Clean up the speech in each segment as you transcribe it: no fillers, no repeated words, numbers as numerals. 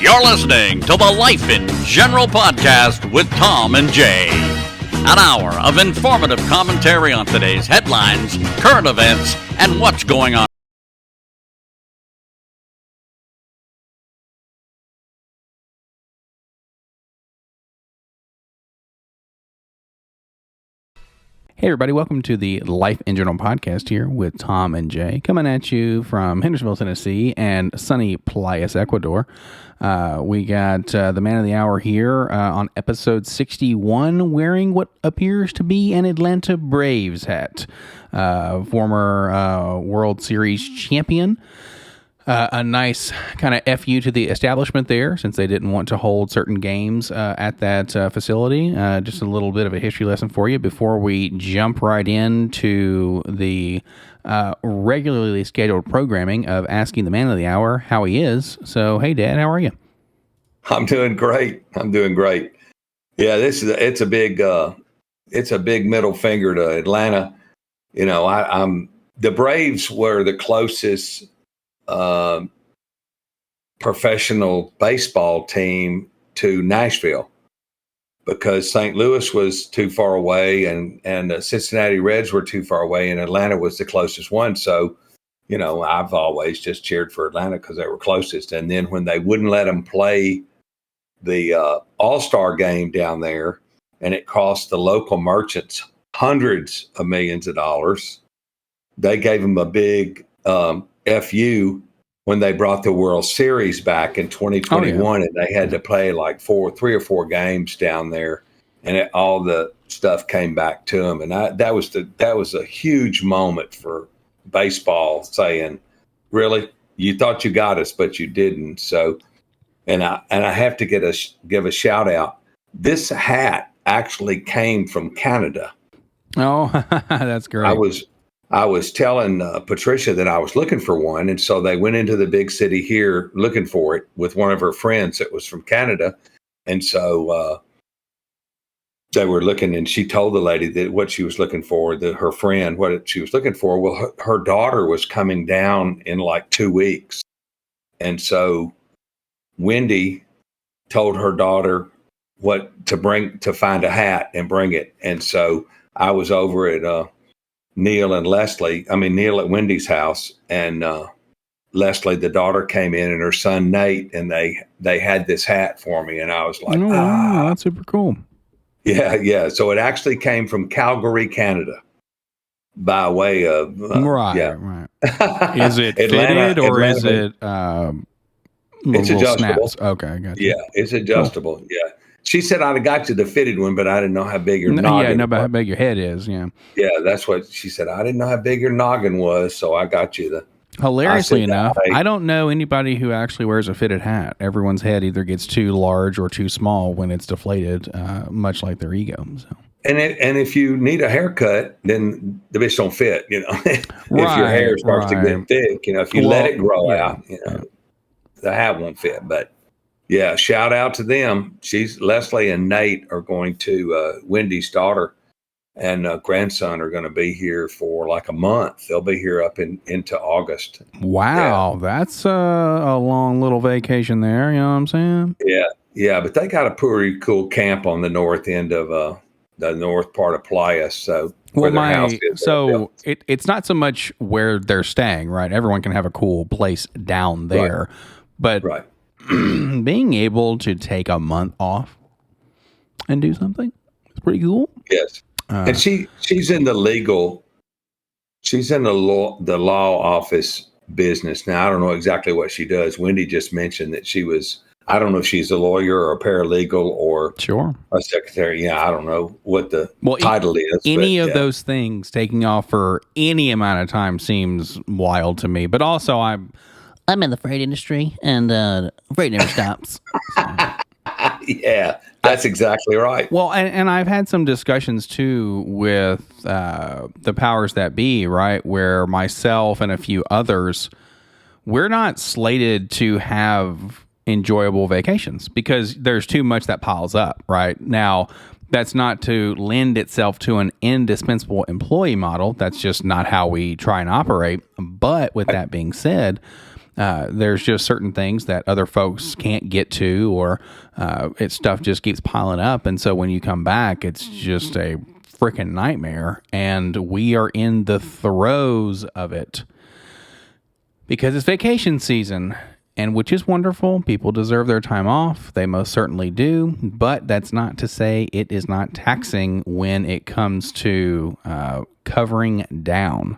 You're listening to the Life in General podcast with Tom and Jaye. An hour of informative commentary on today's headlines, current events, and what's going on. Hey everybody, welcome to the Life in General podcast here with Tom and Jaye, coming at you from Hendersonville, Tennessee and sunny Playas, Ecuador. We got the man of the hour here on episode 61 wearing what appears to be an Atlanta Braves hat. Former World Series champion. A nice kind of FU to the establishment there, since they didn't want to hold certain games at that facility. Just a little bit of a history lesson for you before we jump right into the regularly scheduled programming of asking the man of the hour how he is. So, hey, Dad, how are you? I'm doing great. Yeah, it's a big middle finger to Atlanta. You know, the Braves were the closest professional baseball team to Nashville, because St. Louis was too far away and the Cincinnati Reds were too far away, and Atlanta was the closest one. So, you know, I've always just cheered for Atlanta because they were closest. And then when they wouldn't let them play the All-Star game down there, and it cost the local merchants hundreds of millions of dollars, they gave them a big FU when they brought the World Series back in 2021, and they had to play like 3 or 4 games down there, and all the stuff came back to them. And that was a huge moment for baseball, saying, "Really, you thought you got us, but you didn't." So, and I have to give a shout out. This hat actually came from Canada. Oh, that's great. I was telling Patricia that I was looking for one, and so they went into the big city here looking for it with one of her friends that was from Canada. And so they were looking, and she told the lady that what she was looking for, her friend, what she was looking for. Well, her daughter was coming down in like 2 weeks. And so Wendy told her daughter what to find a hat and bring it. And so I was over at Neil at Wendy's house, and Leslie, the daughter, came in, and her son Nate, and they had this hat for me, and I was like, wow, that's super cool. Yeah. So it actually came from Calgary, Canada, by way of right. Is it fitted or is it? It's adjustable. Snaps? Okay, gotcha. Yeah, it's adjustable. Cool. Yeah. She said I'd have got you the fitted one, but I didn't know how big your noggin was. How big your head is, yeah. Yeah, that's what she said. I didn't know how big your noggin was, so I got you the... Hilariously enough, I don't know anybody who actually wears a fitted hat. Everyone's head either gets too large or too small when it's deflated, much like their ego. So. And if you need a haircut, then the bitch don't fit, you know. If your hair starts to get thick, you know, if you let it grow out, you know, the hat won't fit, but... Yeah, shout out to them. Leslie and Nate are going to Wendy's daughter and grandson are going to be here for like a month. They'll be here up into August. Wow, that's a long little vacation there. You know what I'm saying? Yeah, but they got a pretty cool camp on the north end of the north part of Playas. So where their house is. So it's not so much where they're staying, right? Everyone can have a cool place down there, but. Right. Being able to take a month off and do something, it's pretty cool. Yes, and she's in the law office business now. I don't know exactly what she does. Wendy just mentioned that she was. I don't know if she's a lawyer or a paralegal or a secretary. Yeah, I don't know what the title is. Any of those things, taking off for any amount of time seems wild to me. But also, I'm in the freight industry, and freight never stops. So. Yeah, that's exactly right. Well, and I've had some discussions, too, with the powers that be, right, where myself and a few others, we're not slated to have enjoyable vacations because there's too much that piles up, right? Now, that's not to lend itself to an indispensable employee model. That's just not how we try and operate. But with that being said... There's just certain things that other folks can't get to, or stuff just keeps piling up. And so when you come back, it's just a freaking nightmare. And we are in the throes of it because it's vacation season, and which is wonderful. People deserve their time off. They most certainly do. But that's not to say it is not taxing when it comes to covering down,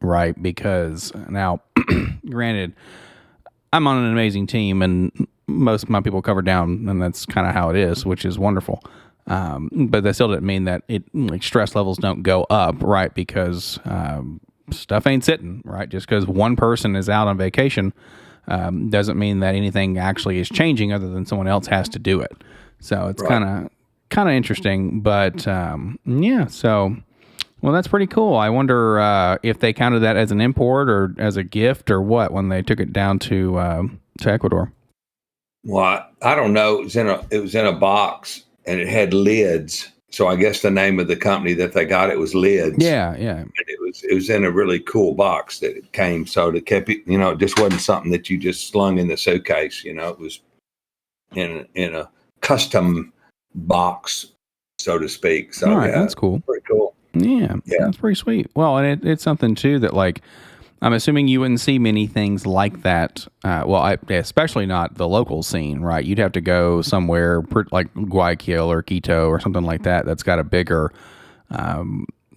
right? Because now, granted, I'm on an amazing team, and most of my people cover down, and that's kind of how it is, which is wonderful. But that still doesn't mean that stress levels don't go up, right? Because stuff ain't sitting, right? Just because one person is out on vacation doesn't mean that anything actually is changing, other than someone else has to do it. So it's kind of interesting, but yeah. So, well, that's pretty cool. I wonder if they counted that as an import or as a gift or what when they took it down to Ecuador. Well, I don't know. It was in a box, and it had lids. So I guess the name of the company that they got it was Lids. Yeah. And it was in a really cool box that it came. So it kept it, it just wasn't something that you just slung in the suitcase. It was in a custom box, so to speak. So all right, that's cool. Pretty cool. Yeah, that's pretty sweet. Well, and it's something too that, like, I'm assuming you wouldn't see many things like that. Especially not the local scene, right? You'd have to go somewhere like Guayaquil or Quito or something like that. That's got a bigger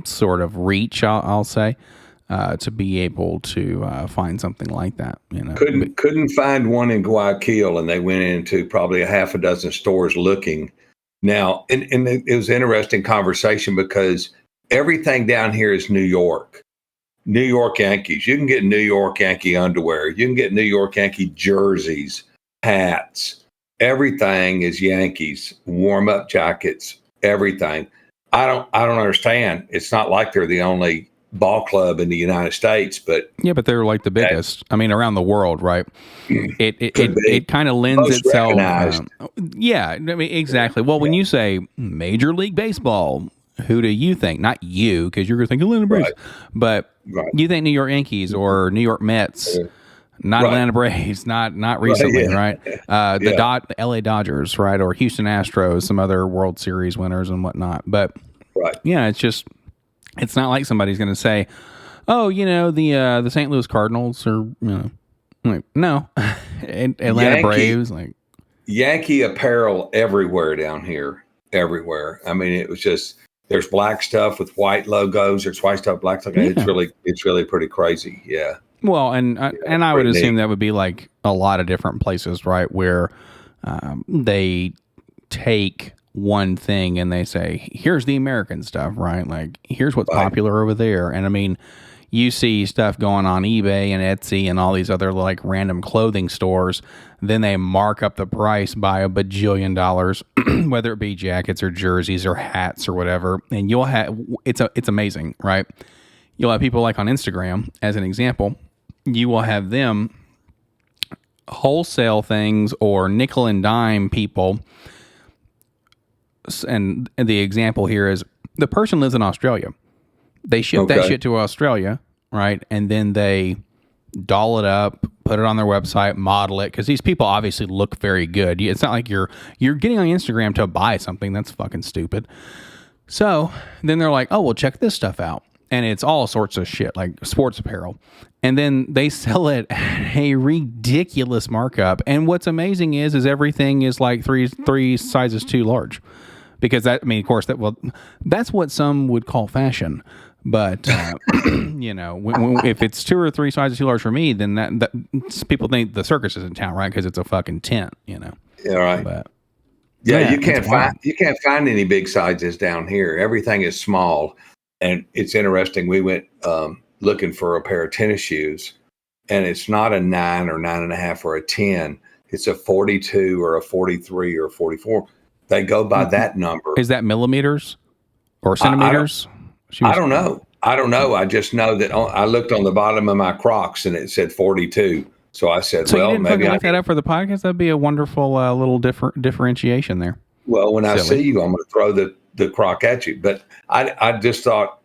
sort of reach, I'll say, to be able to find something like that. Couldn't find one in Guayaquil, and they went into probably a half a dozen stores looking. Now, and it was an interesting conversation because everything down here is New York. New York Yankees. You can get New York Yankee underwear. You can get New York Yankee jerseys, hats. Everything is Yankees. Warm-up jackets. Everything. I don't understand. It's not like they're the only ball club in the United States, but yeah, but they're like the biggest. I mean, around the world, right? It kind of lends itself. Yeah, I mean, exactly. Well, when you say Major League Baseball, who do you think? Not you, because you're going to think Atlanta Braves, but you think New York Yankees or New York Mets, not Atlanta Braves, not recently, right? The LA Dodgers, right, or Houston Astros, some other World Series winners and whatnot. But yeah, it's not like somebody's going to say, oh, the St. Louis Cardinals, or like, no, Atlanta Braves, like Yankee apparel everywhere down here, everywhere. I mean, it was just. There's black stuff with white logos. There's white stuff, black stuff. Yeah. It's really pretty crazy. Yeah. Well, and I would assume that would be like a lot of different places, right, where they take one thing and they say, here's the American stuff, right? Like, here's what's popular over there. And I mean, you see stuff going on eBay and Etsy and all these other like random clothing stores. Then they mark up the price by a bajillion dollars, whether it be jackets or jerseys or hats or whatever. And you'll have, it's amazing, right? You'll have people like on Instagram, as an example, you will have them wholesale things or nickel and dime people. And the example here is the person lives in Australia. They ship that shit to Australia, right? And then they doll it up, put it on their website, model it, because these people obviously look very good. It's not like you're getting on Instagram to buy something. That's fucking stupid. So then they're like, oh, well, check this stuff out. And it's all sorts of shit, like sports apparel. And then they sell it at a ridiculous markup. And what's amazing is everything is like three sizes too large. Because that's what some would call fashion. But, if it's 2 or 3 sizes too large for me, then that people think the circus is in town, right? Because it's a fucking tent, Yeah, right. But, you can't find any big sizes down here. Everything is small. And it's interesting. We went looking for a pair of tennis shoes, and it's not a 9 or 9.5 or a 10. It's a 42 or a 43 or a 44. They go by that number. Is that millimeters or centimeters? I don't know. I just know that I looked on the bottom of my Crocs and it said 42. So I said, so well, maybe I look that up for the podcast. That'd be a wonderful little differentiation there. Well, when I see you, I'm going to throw the Croc at you. But I just thought,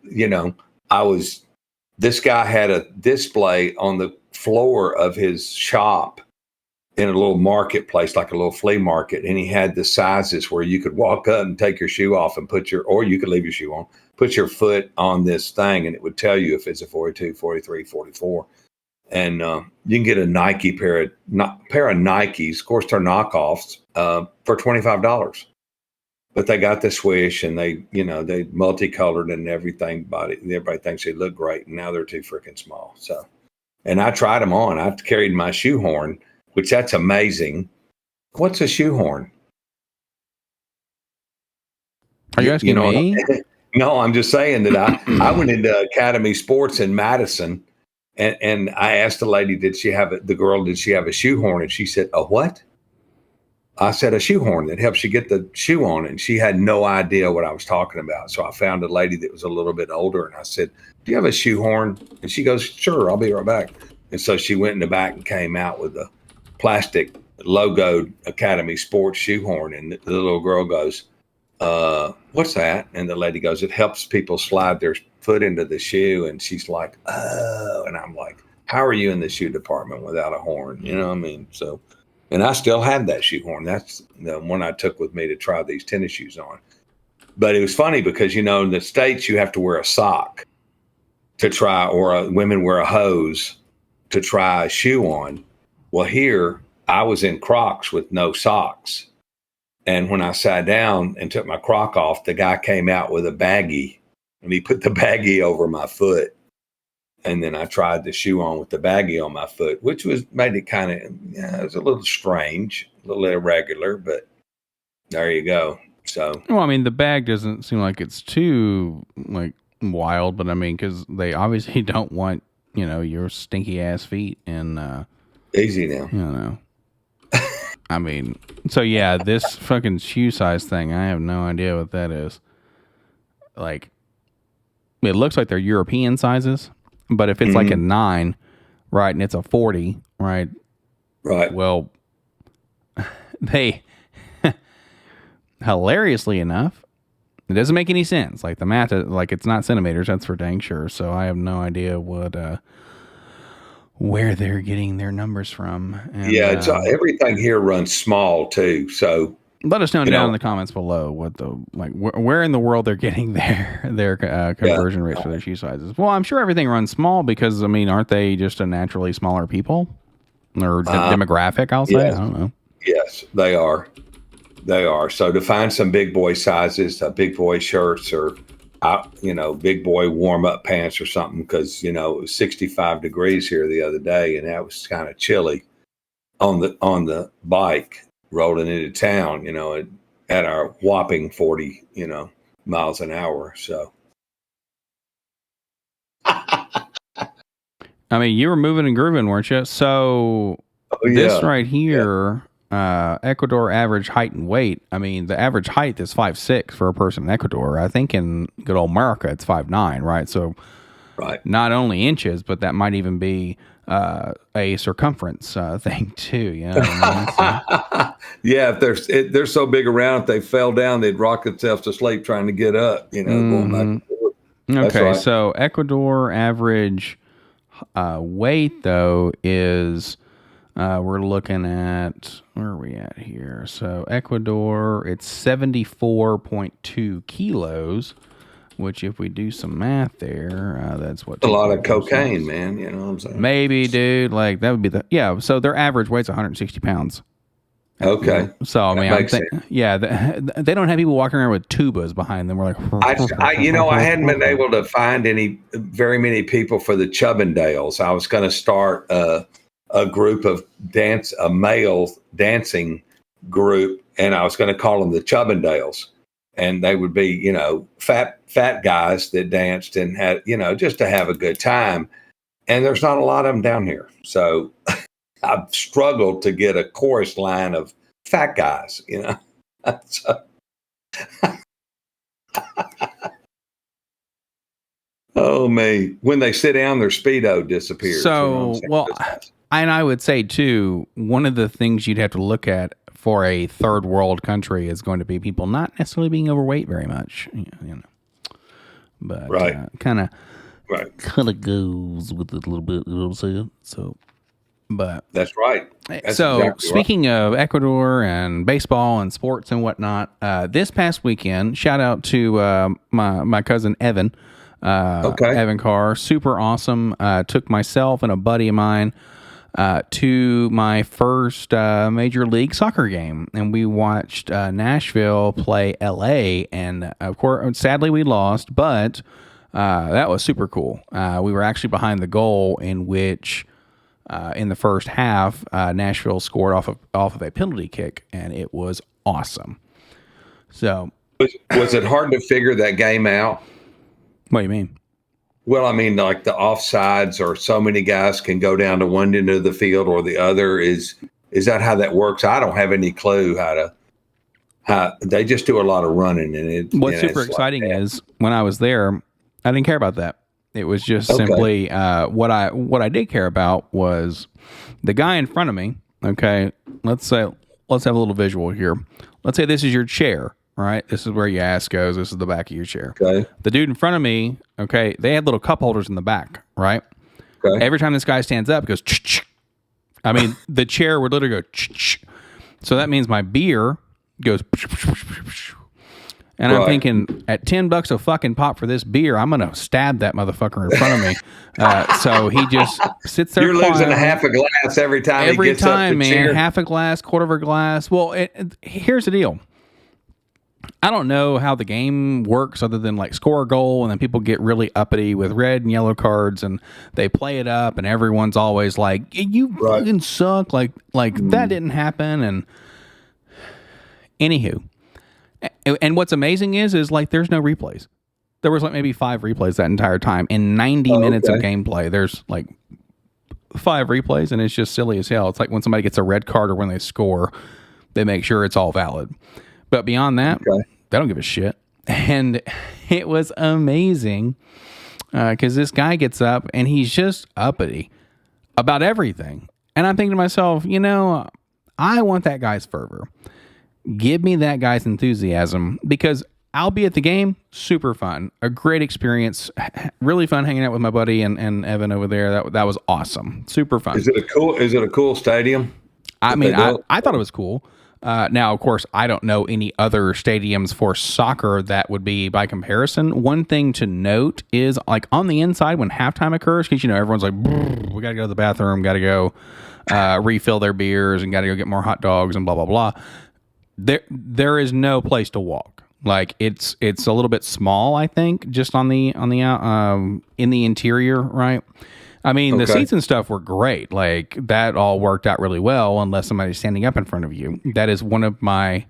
this guy had a display on the floor of his shop in a little marketplace, like a little flea market. And he had the sizes where you could walk up and take your shoe off and or you could leave your shoe on, put your foot on this thing, and it would tell you if it's a 42, 43, 44. And you can get a Nike pair of Nikes, of course, they're knockoffs, for $25. But they got the swish, and they multicolored and everything. Everybody thinks they look great, and now they're too freaking small. So, and I tried them on. I carried my shoehorn, which that's amazing. What's a shoehorn? Are you asking me? No, I'm just saying that I went into Academy Sports in Madison, and I asked the lady, did she have a shoehorn? And she said, a what? I said, a shoehorn that helps you get the shoe on. And she had no idea what I was talking about. So I found a lady that was a little bit older, and I said, do you have a shoehorn? And she goes, sure, I'll be right back. And so she went in the back and came out with a plastic logoed Academy Sports shoehorn. And the little girl goes, what's that? And the lady goes, it helps people slide their foot into the shoe. And she's like, oh, and I'm like, how are you in the shoe department without a horn? You know what I mean? So, and I still had that shoehorn. That's the one I took with me to try these tennis shoes on. But it was funny because, in the States, you have to wear a sock to try, or women wear a hose to try a shoe on. Well, here I was in Crocs with no socks. And when I sat down and took my Croc off, the guy came out with a baggie, and he put the baggie over my foot. And then I tried the shoe on with the baggie on my foot, which made it kind of, it was a little strange, a little irregular, but there you go. So, well, I mean, the bag doesn't seem like it's too wild, but I mean, because they obviously don't want, your stinky ass feet and, easy now. I mean, so yeah, this fucking shoe size thing, I have no idea what that is. Like, it looks like they're European sizes, but if it's like a 9, right, and it's a 40, right? Right. Well, they, hilariously enough, it doesn't make any sense. Like the math, it's not centimeters, that's for dang sure. So I have no idea where they're getting their numbers from. And, it's everything here runs small too. So let us know down in the comments below what where in the world they're getting their conversion rates for their shoe sizes. Well, I'm sure everything runs small because, I mean, aren't they just a naturally smaller people or demographic? I'll say. Yes. I don't know. Yes, they are. They are. So to find some big boy sizes, big boy shirts, or big boy warm up pants or something, because it was 65 degrees here the other day, and that was kind of chilly on the bike rolling into town, at our whopping 40, miles an hour. So, I mean, you were moving and grooving, weren't you? So this right here, Ecuador average height and weight. I mean, the average height is 5'6" for a person in Ecuador. I think in good old America, it's 5'9", right? So, right, not only inches, but that might even be a circumference thing too. You know what I mean? So, yeah, if they're so big around, if they fell down, they'd rock themselves to sleep trying to get up. Going back and forth. Okay, right. So Ecuador average weight though is we're looking at, where are we at here? So Ecuador, it's 74.2 kilos. Which, if we do some math there, that's what... A lot of cocaine, man. You know what I'm saying? Maybe, dude. Like, that would be so their average weight's 160 pounds. Okay. So, I mean, they don't have people walking around with tubas behind them. We're like... I hadn't been able to find very many people for the Chubbindales. I was going to start a group of a male dancing group, and I was going to call them the Chubbindales. And they would be, fat guys that danced and had, just to have a good time. And there's not a lot of them down here. So I've struggled to get a chorus line of fat guys, So, oh, me. When they sit down, their Speedo disappears. So, and I would say, too, one of the things you'd have to look at for a third world country is going to be people not necessarily being overweight very much, but right. kind of goes with it a little bit, you know what I'm saying? So But That's right. That's so exactly speaking of Ecuador and baseball and sports and whatnot, this past weekend, shout out to my cousin Evan. Evan Carr, super awesome. Took myself and a buddy of mine to my first Major League Soccer game, and we watched Nashville play LA, and of course, sadly, we lost, but that was super cool. We were actually behind the goal in which, in the first half, Nashville scored off of a penalty kick, and it was awesome. So, was it hard to figure that game out? What do you mean? Well, I mean, like the offsides, or so many guys can go down to one end of the field or the other. Is that how that works? I don't have any clue how they just do a lot of running. And what's super exciting is when I was there, I didn't care about that. It was just simply what I did care about was the guy in front of me. Okay, let's have a little visual here. Let's say this is your chair. Right, this is where your ass goes. This is the back of your chair. Okay. The dude in front of me, okay, they had little cup holders in the back, right? Okay. Every time this guy stands up, it goes, ch-ch. I mean, the chair would literally go, ch-ch. So that means my beer goes, and I'm thinking, at $10 a fucking pop for this beer, I'm gonna stab that motherfucker in front of me. So he just sits there. You're losing a half a glass every time. He gets up to man, cheer. Half a glass, quarter of a glass. Well, here's the deal. I don't know how the game works other than like score a goal and then people get really uppity with red and yellow cards and they play it up and everyone's always like, you fucking suck. Like that didn't happen. And anywho, and what's amazing is like, there's no replays. There was like maybe 5 replays that entire time. In 90 minutes of gameplay, there's like 5 replays and it's just silly as hell. It's like when somebody gets a red card or when they score, they make sure it's all valid. But beyond that, they don't give a shit. And it was amazing because this guy gets up and he's just uppity about everything. And I'm thinking to myself, I want that guy's fervor. Give me that guy's enthusiasm because I'll be at the game. Super fun. A great experience. Really fun hanging out with my buddy and Evan over there. That was awesome. Super fun. Is it a cool stadium? I mean, I thought it was cool. Now, of course, I don't know any other stadiums for soccer that would be by comparison. One thing to note is like on the inside when halftime occurs, because everyone's like, we got to go to the bathroom, got to go refill their beers, and got to go get more hot dogs and blah blah blah. There is no place to walk. Like it's a little bit small, I think, just in the interior, right? I mean, the seats and stuff were great. Like, that all worked out really well, unless somebody's standing up in front of you. That is one of my,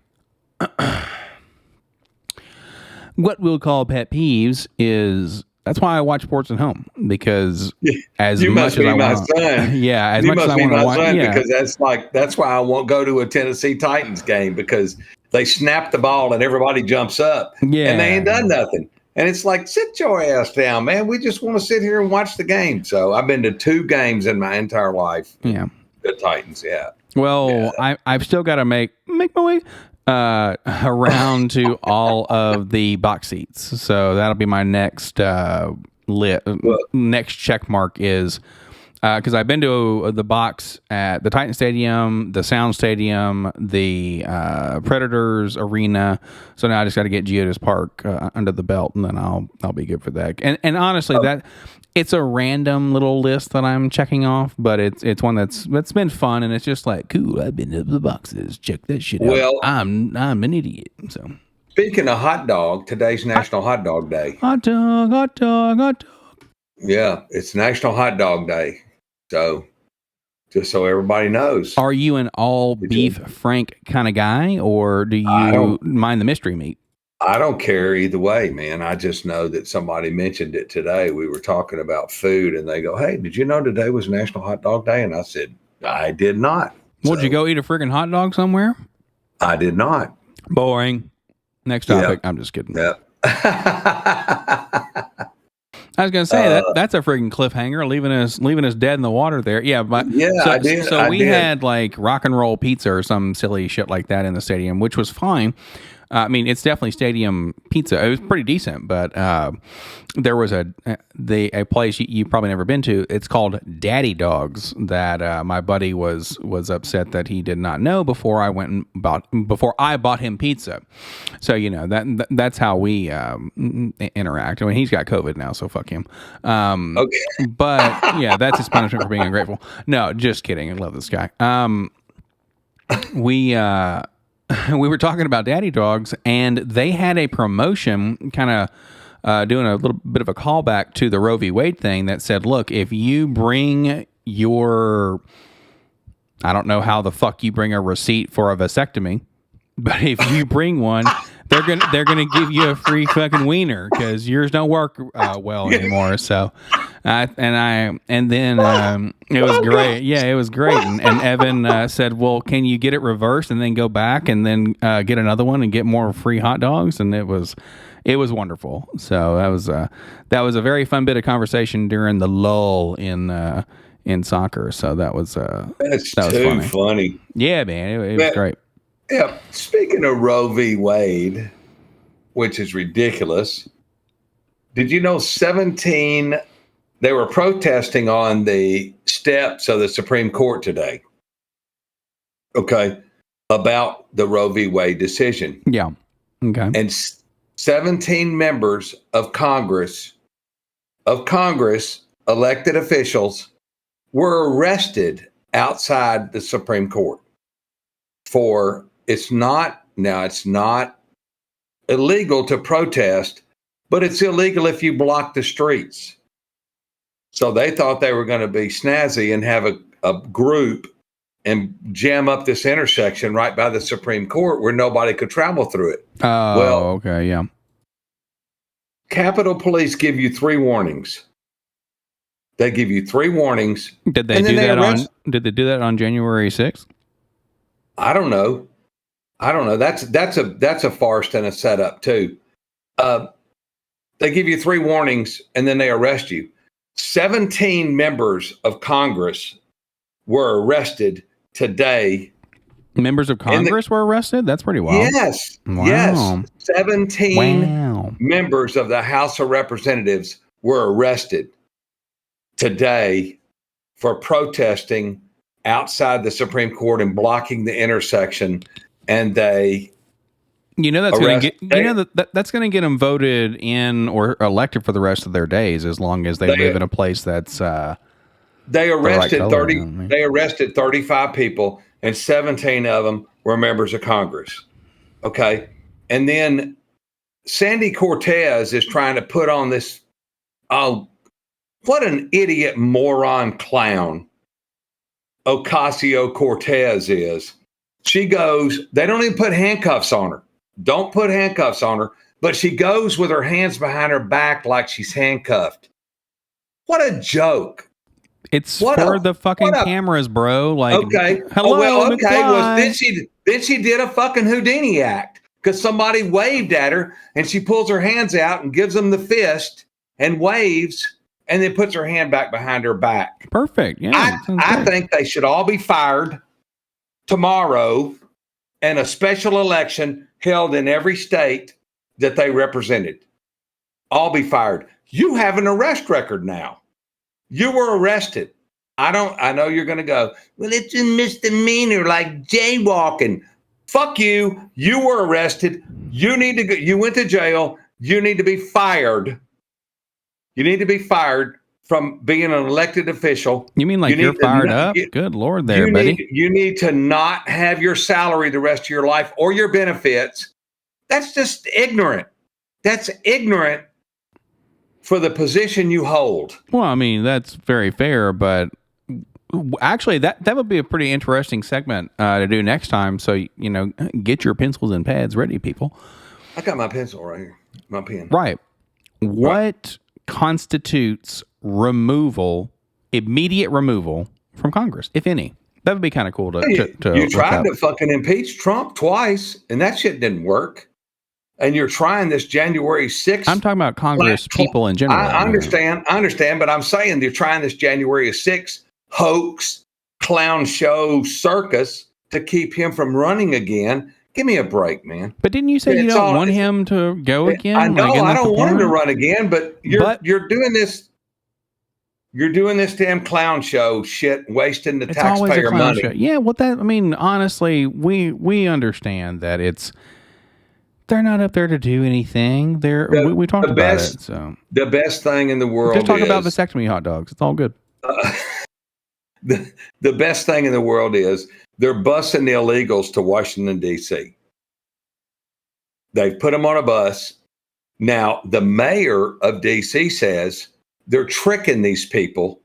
what we'll call pet peeves is, that's why I watch sports at home. Because as much as I want, yeah, as much as I want to watch, because that's why I won't go to a Tennessee Titans game, because they snap the ball and everybody jumps up, and they ain't done nothing. And it's like, sit your ass down, man. We just want to sit here and watch the game. So I've been to 2 games in my entire life. Yeah. The Titans, yeah. Well, yeah. I've still got to make my way around to all of the box seats. So that'll be my next next check mark is because I've been to the box at the Titan Stadium, the Sound Stadium, the Predators Arena. So now I just got to get Geodis Park under the belt, and then I'll be good for that. And honestly, that it's a random little list that I'm checking off, but it's one that's been fun, and it's just like, cool. I've been to the boxes. Check that shit out. Well, I'm an idiot. So speaking of hot dog, today's National Hot Dog Day. Hot dog, hot dog, hot dog. Yeah, it's National Hot Dog Day. So, just so everybody knows. Are you an all beef Frank kind of guy, or do you mind the mystery meat? I don't care either way, man. I just know that somebody mentioned it today. We were talking about food, and they go, "Hey, did you know today was National Hot Dog Day?" And I said, "I did not." Would you go eat a friggin' hot dog somewhere? I did not. Boring. Next topic. I'm just kidding. Yep. I was gonna say that's a freaking cliffhanger, leaving us dead in the water there. Yeah, but I did. So we had like rock and roll pizza or some silly shit like that in the stadium, which was fine. I mean, it's definitely stadium pizza. It was pretty decent, but there was a place you probably never been to. It's called Daddy Dogs that my buddy was upset that he did not know before I bought him pizza. So that's how we interact. I mean, he's got COVID now, so fuck him. Okay. But yeah, that's his punishment for being ungrateful. No, just kidding. I love this guy. We were talking about Daddy Dogs, and they had a promotion, kind of doing a little bit of a callback to the Roe v. Wade thing that said, look, if you bring your, I don't know how the fuck you bring a receipt for a vasectomy, but if you bring one, they're gonna give you a free fucking wiener because yours don't work well anymore. So, and then it was great. Yeah, it was great. And Evan said, "Well, can you get it reversed and then go back and then get another one and get more free hot dogs?" And it was wonderful. So that was a very fun bit of conversation during the lull in soccer. So that was too funny. Yeah, man, it was great. Yeah. Speaking of Roe v. Wade, which is ridiculous, did you know 17? They were protesting on the steps of the Supreme Court today. Okay, about the Roe v. Wade decision. Yeah. Okay. And 17 members of Congress, elected officials, were arrested outside the Supreme Court for. It's not illegal to protest, but it's illegal if you block the streets. So they thought they were going to be snazzy and have a group and jam up this intersection right by the Supreme Court where nobody could travel through it. Oh, okay, yeah. Capitol Police give you 3 warnings. They give you 3 warnings. Did they do that on January 6th? I don't know. That's a farce and a setup too. They give you 3 warnings and then they arrest you. 17 members of Congress were arrested today. Members of Congress were arrested? That's pretty wild. Yes. Wow. Yes. 17 members of the House of Representatives were arrested today for protesting outside the Supreme Court and blocking the intersection. And they, that's going to get that's going to get them voted in or elected for the rest of their days, as long as they live in a place that's. They arrested 30. They arrested 35 people, and 17 of them were members of Congress. Okay, and then Sandy Cortez is trying to put on this. Oh, what an idiot, moron, clown Ocasio-Cortez is. She goes, they don't even put handcuffs on her. Don't put handcuffs on her. But she goes with her hands behind her back like she's handcuffed. What a joke. It's for the fucking cameras, bro. Like, okay. Hello, okay. Well, then she did a fucking Houdini act because somebody waved at her and she pulls her hands out and gives them the fist and waves and then puts her hand back behind her back. Perfect. Yeah. I think they should all be fired tomorrow and a special election held in every state that they represented. All be fired. You have an arrest record now. You were arrested. I know you're going to go, well, it's a misdemeanor like jaywalking. Fuck you. You were arrested. You need to go. You went to jail. You need to be fired. You need to be fired from being an elected official. You mean like you're fired up? Good Lord there, buddy. You need to not have your salary the rest of your life or your benefits. That's just ignorant. That's ignorant for the position you hold. Well, I mean, that's very fair, but actually that would be a pretty interesting segment to do next time. So, get your pencils and pads ready, people. I got my pencil right here, my pen. Right. What constitutes immediate removal from Congress, if any? That would be kind of cool to you tried to fucking impeach Trump twice, and that shit didn't work. And you're trying this January 6th. I'm talking about Congress people in general. I understand, but I'm saying you're trying this January 6th hoax, clown show circus to keep him from running again. Give me a break, man. But didn't you say you don't want him to go again? I know, I don't want him to run again, but you're doing this. You're doing this damn clown show shit, wasting the taxpayer money. Show. Yeah, honestly, we understand that they're not up there to do anything. We talked about it. So the best thing in the world. Just talk about vasectomy hot dogs. It's all good. The best thing in the world is they're busing the illegals to Washington, D.C. They've put them on a bus. Now, the mayor of D.C. says they're tricking these people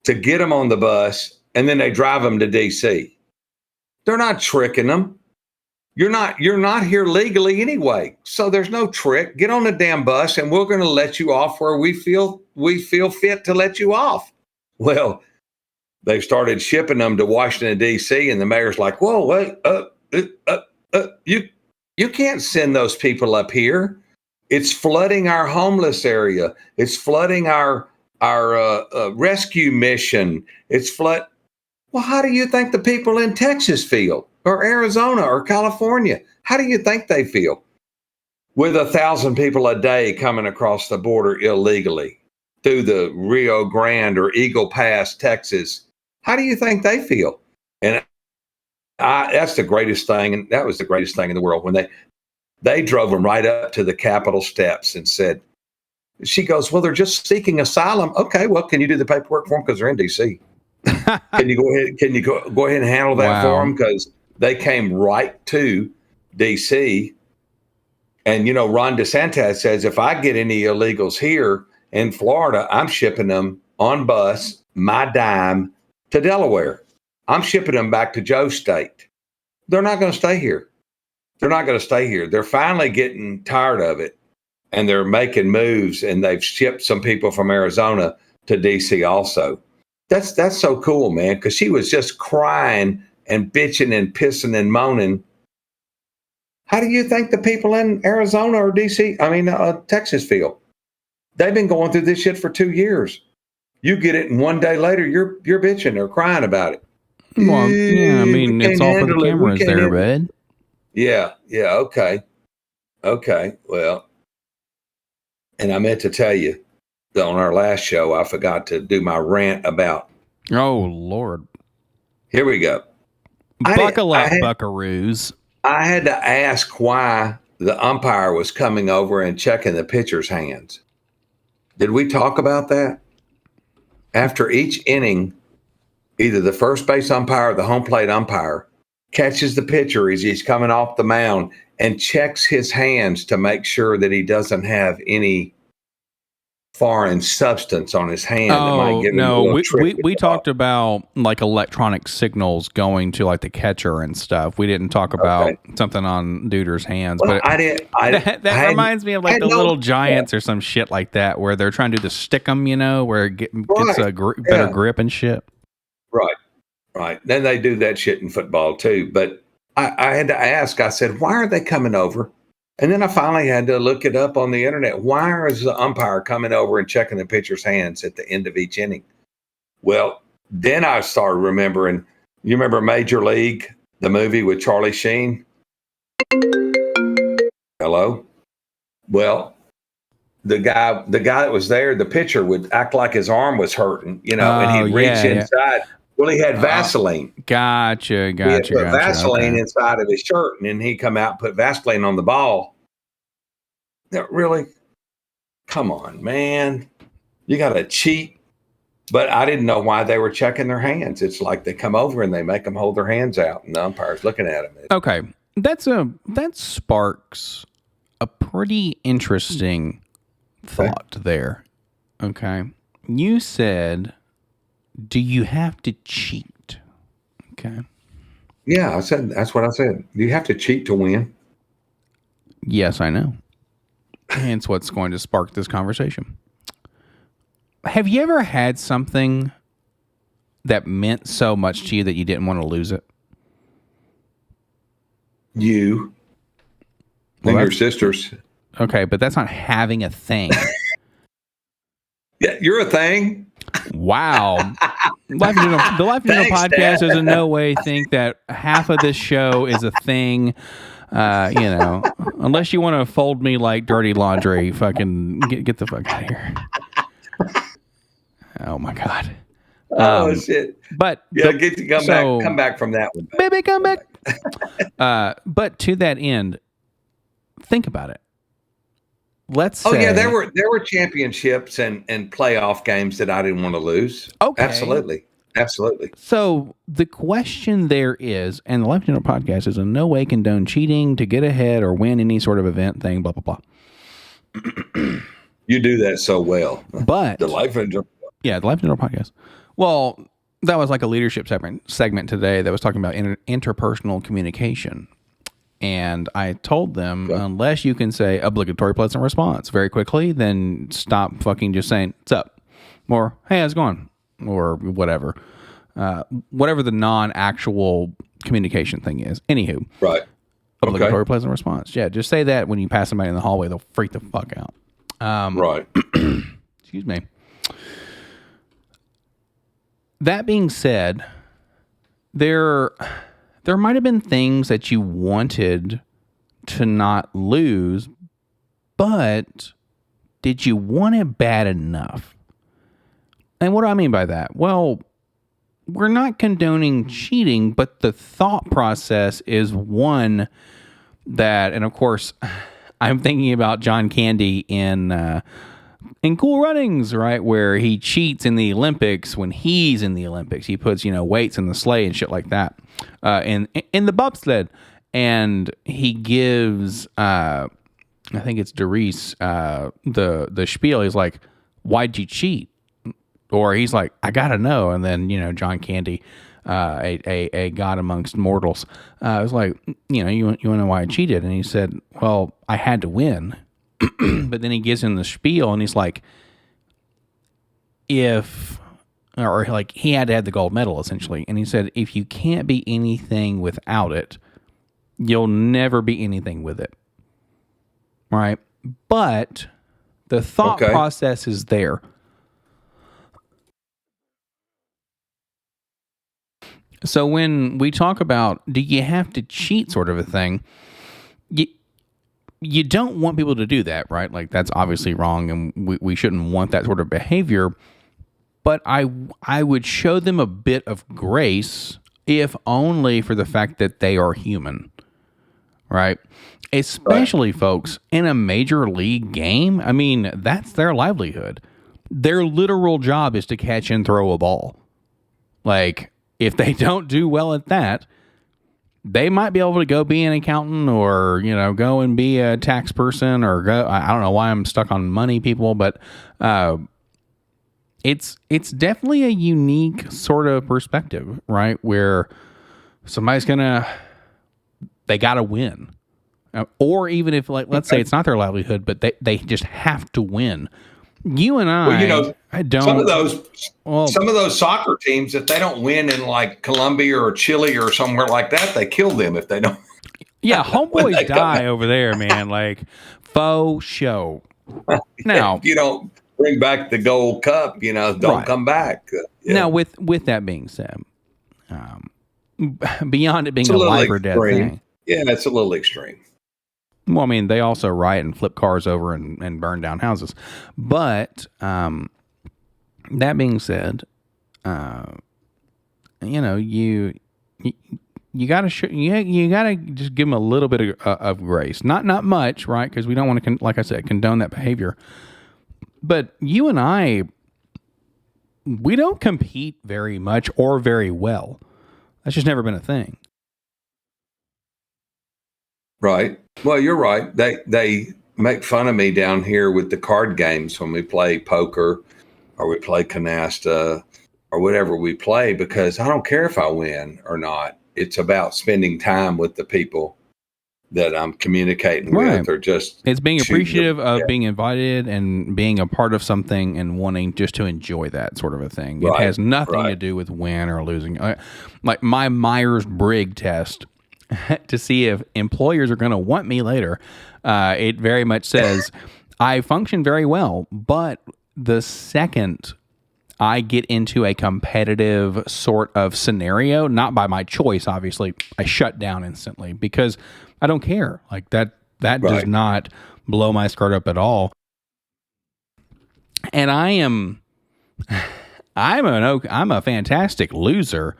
to get them on the bus, and then they drive them to D.C. They're not tricking them. You're not here legally anyway, so there's no trick. Get on the damn bus, and we're going to let you off where we feel fit to let you off. Well, they've started shipping them to Washington, D.C., and the mayor's like, whoa, wait, you can't send those people up here. It's flooding our homeless area. It's flooding our rescue mission. Well, how do you think the people in Texas feel, or Arizona, or California? How do you think they feel with 1,000 people a day coming across the border illegally through the Rio Grande or Eagle Pass, Texas? How do you think they feel? And that's the greatest thing, and that was the greatest thing in the world when they drove them right up to the Capitol steps and said, she goes, well, they're just seeking asylum. Okay, well, can you do the paperwork for them because they're in D.C.? Can you go ahead and handle that for them? Because they came right to D.C. And, Ron DeSantis says, if I get any illegals here in Florida, I'm shipping them on bus, my dime, to Delaware. I'm shipping them back to Joe's state. They're not going to stay here. They're finally getting tired of it, and they're making moves, and they've shipped some people from Arizona to D.C. also. That's so cool, man, because she was just crying and bitching and pissing and moaning. How do you think the people in Arizona or Texas feel? They've been going through this shit for 2 years. You get it, and one day later, you're bitching or crying about it. Well, yeah, it's all for the cameras there, bud. Yeah, okay. Well, and I meant to tell you that on our last show, I forgot to do my rant about. Oh, Lord. Here we go. Buckle up, buckaroos. I had to ask why the umpire was coming over and checking the pitcher's hands. Did we talk about that? After each inning, either the first base umpire or the home plate umpire catches the pitcher as he's coming off the mound and checks his hands to make sure that he doesn't have any foreign substance on his hand. We talked about like electronic signals going to like the catcher and stuff. We didn't talk about something on Duder's hands. Well, but that reminds me of like the Little Giants or some shit like that, where they're trying to do the stick 'em, where it gets a better grip and shit. Right. Then they do that shit in football too. But I had to ask, I said, why are they coming over? And then I finally had to look it up on the internet. Why is the umpire coming over and checking the pitcher's hands at the end of each inning? Well, then I started remembering, you remember Major League, the movie with Charlie Sheen? Hello? Well, the guy that was there, the pitcher would act like his arm was hurting, and he'd reach inside. Well, he had Vaseline. Gotcha. He had put Vaseline inside of his shirt, and then he'd come out and put Vaseline on the ball. That really? Come on, man. You got to cheat. But I didn't know why they were checking their hands. It's like they come over and they make them hold their hands out, and the umpire's looking at them. Okay. That sparks a pretty interesting thought there. Okay. You said, do you have to cheat? Okay. Yeah, that's what I said. Do you have to cheat to win? Yes, I know. Hence what's going to spark this conversation. Have you ever had something that meant so much to you that you didn't want to lose it? You. And your sisters. Okay, but that's not having a thing. Yeah, you're a thing. Wow. The Life in General Thanks, podcast Dad. is in no way think that half of this show is a thing. Unless you want to fold me like dirty laundry, fucking get the fuck out of here. Oh my God. Oh shit! But Yeah, get to come back from that one, baby, come back. But to that end, think about it. Let's say, yeah, there were championships and playoff games that I didn't want to lose. Okay. Absolutely. So the question there is, and the Life General podcast is in no way condone cheating to get ahead or win any sort of event thing, blah, blah, blah. You do that so well. But the Life and the Life General podcast. Well, that was like a leadership segment today that was talking about interpersonal communication. And I told them, unless you can say obligatory pleasant response very quickly, then stop fucking just saying, "What's up?" or "Hey, how's it going?" or whatever. Whatever the non-actual communication thing is. Anywho. Right. Obligatory pleasant response. Yeah, just say that when you pass somebody in the hallway, they'll freak the fuck out. Right. Excuse me. That being said, there might have been things that you wanted to not lose, but did you want it bad enough? And what do I mean by that? Well, we're not condoning cheating, but the thought process is one that, and of course, I'm thinking about John Candy in Cool Runnings, right? Where he cheats in the Olympics when he's in the Olympics. He puts, weights in the sleigh and shit like that. In the bobsled. And he gives, I think it's Doris, the spiel. He's like, "Why'd you cheat?" Or he's like, "I gotta know." And then, John Candy, a god amongst mortals, was like, you want to know why I cheated? And he said, "Well, I had to win." But then he gives him the spiel and he's like, he had to have the gold medal essentially. And he said, if you can't be anything without it, you'll never be anything with it. Right. But the thought process is there. So when we talk about, do you have to cheat sort of a thing, you don't want people to do that, right? Like that's obviously wrong and we shouldn't want that sort of behavior. But I would show them a bit of grace, if only for the fact that they are human, right? Especially folks in a major league game. I mean, that's their livelihood. Their literal job is to catch and throw a ball. Like, if they don't do well at that, they might be able to go be an accountant or, go and be a tax person or go, I don't know why I'm stuck on money people, but it's definitely a unique sort of perspective, right? Where somebody's they got to win. Or even if, like, let's say it's not their livelihood, but they just have to win. You and I don't. Some of those soccer teams, if they don't win in like Colombia or Chile or somewhere like that, they kill them if they don't. Yeah, homeboys die over there, man. Like faux show. Now, if you don't bring back the gold cup, don't come back. Now, with that being said, beyond it being a life or death thing, yeah, it's a little extreme. Well, I mean, they also riot and flip cars over and burn down houses. But that being said, you got to you got to just give them a little bit of grace. Not much, right? Because we don't want to, like I said, condone that behavior. But you and I, we don't compete very much or very well. That's just never been a thing. Right. Well, you're right. They make fun of me down here with the card games when we play poker or we play canasta or whatever we play, because I don't care if I win or not. It's about spending time with the people that I'm communicating with, or just it's being appreciative of being invited and being a part of something and wanting just to enjoy that sort of a thing. It has nothing to do with win or losing. Like my Myers-Briggs test to see if employers are going to want me later. It very much says I function very well, but the second I get into a competitive sort of scenario, not by my choice, obviously, I shut down instantly because I don't care. Like that does Right. not blow my skirt up at all. And I'm a fantastic loser.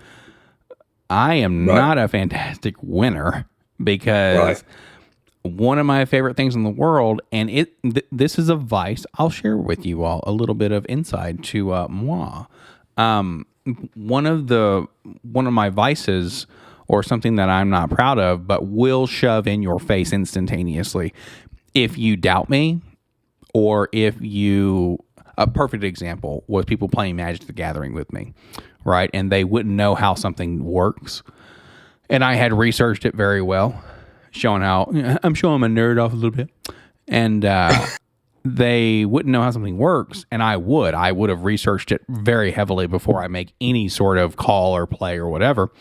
I am not a fantastic winner because one of my favorite things in the world, and this is a vice. I'll share with you all a little bit of insight to moi. One of my vices, or something that I'm not proud of, but will shove in your face instantaneously if you doubt me, or if you. A perfect example was people playing Magic the Gathering with me, right? And they wouldn't know how something works. And I had researched it very well, showing how, I'm showing my nerd off a little bit. And they wouldn't know how something works. And I would have researched it very heavily before I make any sort of call or play or whatever.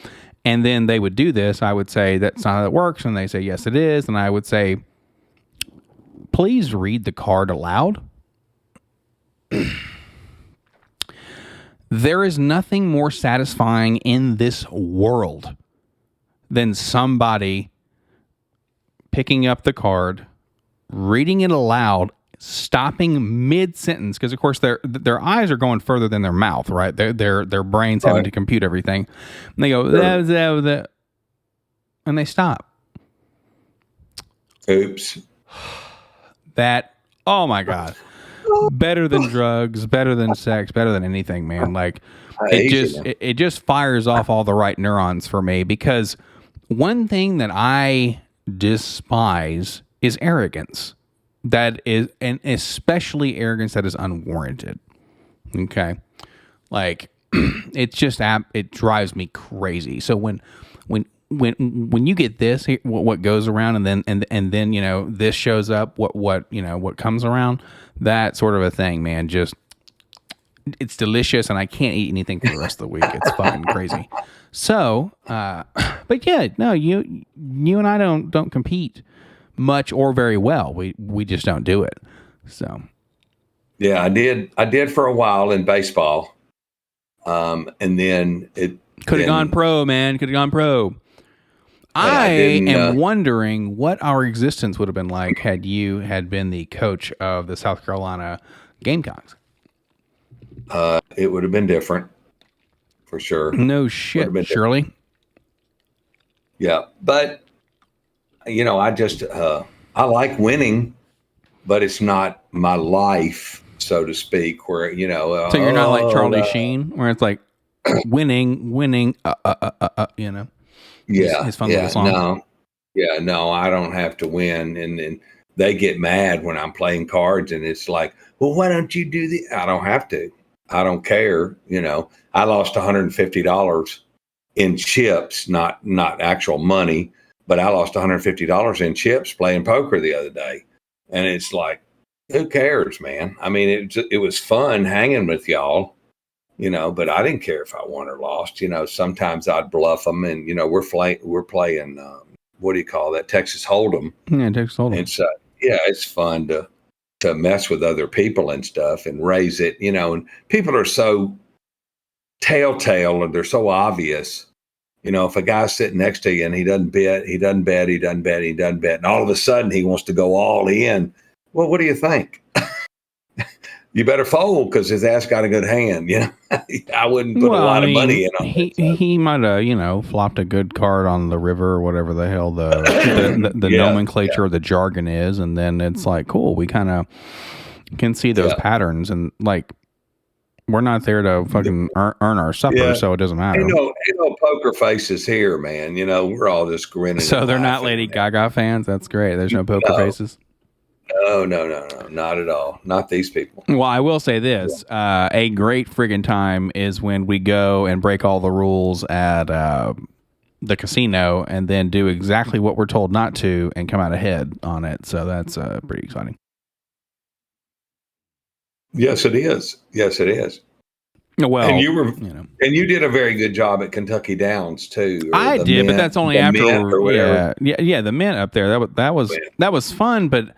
And then they would do this. I would say, that's not how it works. And they say, yes, it is. And I would say, please read the card aloud. There is nothing more satisfying in this world than somebody picking up the card, reading it aloud, stopping mid-sentence, because of course their eyes are going further than their mouth, right? Their brains having to compute everything. And they go, that, and they stop. Oops. That, oh my God. Better than drugs, better than sex, better than anything, man. Like it just fires off all the right neurons for me, because one thing that I despise is arrogance. That is, and especially arrogance that is unwarranted. Okay. Like it drives me crazy. So when you get this, what goes around, and then you know, this shows up, what comes around, that sort of a thing, man, just, it's delicious, and I can't eat anything for the rest of the week. It's fucking crazy. So, but yeah, no, you and I don't compete much or very well. We just don't do it. So, yeah, I did for a while in baseball, and then it could have gone pro, man. Could have gone pro. I am wondering what our existence would have been like had you had been the coach of the South Carolina Gamecocks. It would have been different, for sure. No shit, Shirley. Yeah, but you know, I just I like winning, but it's not my life, so to speak. Where, you know, so you're not like Charlie Sheen, where it's like winning, you know. Yeah, his fun little song. No, I don't have to win, and then they get mad when I'm playing cards, and it's like, well, why don't you do the? I don't have to. I don't care. You know, I lost $150 in chips, not actual money, but I lost $150 in chips playing poker the other day, and it's like, who cares, man? I mean, it was fun hanging with y'all. You know, but I didn't care if I won or lost. You know, sometimes I'd bluff them, and you know, we're playing. What do you call that? Texas Hold'em. Yeah, Texas Hold'em. It's it's fun to mess with other people and stuff and raise it. You know, and people are so telltale, and they're so obvious. You know, if a guy's sitting next to you and he doesn't bet, and all of a sudden he wants to go all in. Well, what do you think? You better fold, because his ass got a good hand. You know, I wouldn't put a lot of money in on it. He might have, you know, flopped a good card on the river or whatever the hell the nomenclature or the jargon is, and then it's like, cool, we kind of can see those patterns, and like, we're not there to fucking earn our supper, so it doesn't matter. Ain't no poker faces here, man. You know, we're all just grinning. So they're not Lady Gaga fans. That's great. There's no poker faces. No, not at all. Not these people. Well, I will say this. A great friggin' time is when we go and break all the rules at the casino and then do exactly what we're told not to and come out ahead on it. So that's pretty exciting. Yes, it is. Well, and you did a very good job at Kentucky Downs too. I did, but that's only after. Yeah, the mint up there. That was fun, but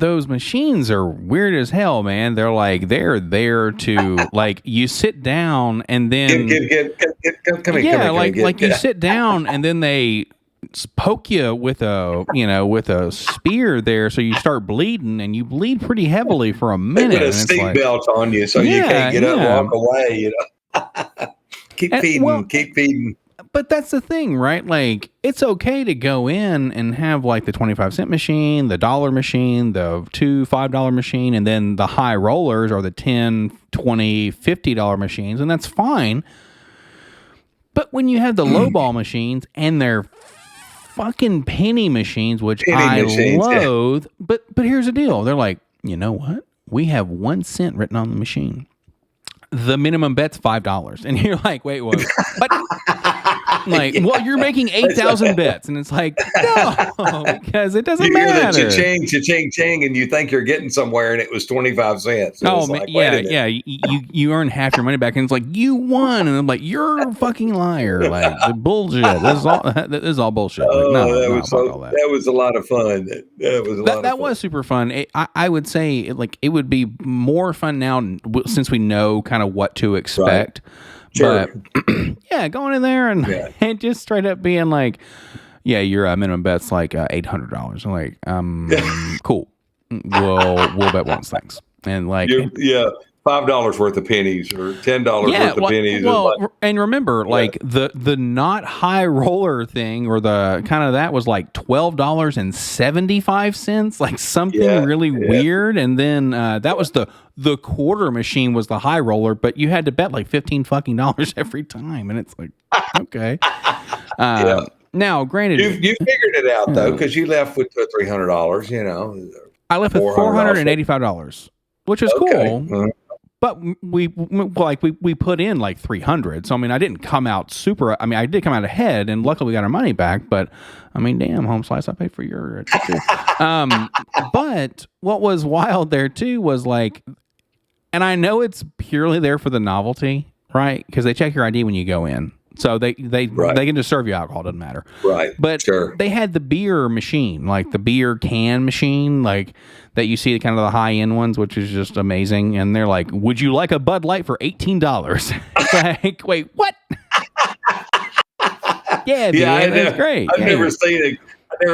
those machines are weird as hell, man. They're like, they're there to like, you sit down and then come here. You sit down and then they poke you with a spear there, so you start bleeding, and you bleed pretty heavily for a minute. They put a seat belt on you, so you can't get up and walk away. Keep feeding. But that's the thing, right? Like, it's okay to go in and have like the 25-cent machine, the dollar machine, the $5 machine, and then the high rollers are the $10, $20, $50 machines, and that's fine. But when you have the lowball machines and they're fucking penny machines, which I loathe, but here's the deal. They're like, you know what? We have 1 cent written on the machine. The minimum bet's $5. And you're like, wait, what? Like, well, you're making 8,000 bets. And it's like, no, because it doesn't matter. You hear the cha-ching, and you think you're getting somewhere, and it was 25 cents. So you earn half your money back, and it's like, you won. And I'm like, you're a fucking liar. Like, the bullshit. This is all bullshit. Like, that was a lot of fun. That was super fun. I would say it would be more fun now since we know kind of what to expect. Right. Sure. But going in there and just straight up being like, your minimum bet's like $800. I'm like, cool. We'll bet once, thanks. And like, $5 worth of pennies or $10 worth of pennies. Well, and remember, like the not high roller thing or the kind of that was like $12.75, like something really weird. And then that was the quarter machine was the high roller, but you had to bet like $15 fucking every time, and it's like, okay. Now, granted, you figured it out though, because you left with $300. You know, I left with $485, which is cool. But we put in like 300. So, I mean, I didn't come out I did come out ahead, and luckily we got our money back. But, I mean, damn, Home Slice, I paid for your too. But what was wild there, too, was like, and I know it's purely there for the novelty, right? Because they check your ID when you go in. So they can just serve you alcohol, doesn't matter. Right. But they had the beer machine, like the beer can machine, like that you see kind of the high end ones, which is just amazing. And they're like, would you like a Bud Light for $18? Like, wait, what? That's great. I've never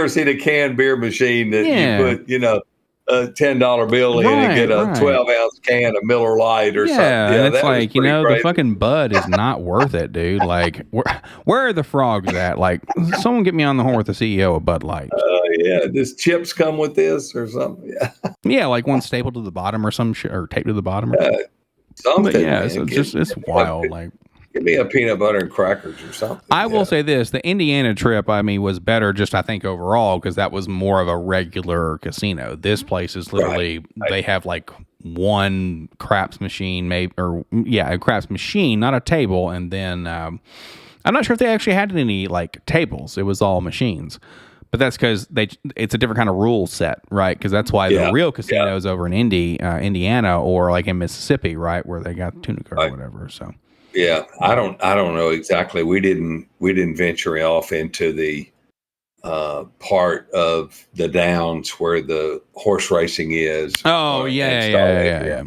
seen a canned beer machine that you put, a $10 bill in and get a 12-ounce can of Miller Lite or something. Yeah, it's like, the fucking Bud is not worth it, dude. Like, where are the frogs at? Like, someone get me on the horn with the CEO of Bud Light. Does chips come with this or something? Yeah, like one stapled to the bottom or some shit, or taped to the bottom. Or something. But so it's wild. Like, give me a peanut butter and crackers or something. I will say this: the Indiana trip, was better. Just I think overall because that was more of a regular casino. This place is literally they have like one craps machine, a craps machine, not a table, and then I'm not sure if they actually had any like tables. It was all machines. But that's because it's a different kind of rule set, right? Because that's why the real casinos over in Indiana or like in Mississippi, right, where they got the tuna card or whatever. So I don't know exactly. We didn't venture off into the part of the downs where the horse racing is. Oh yeah.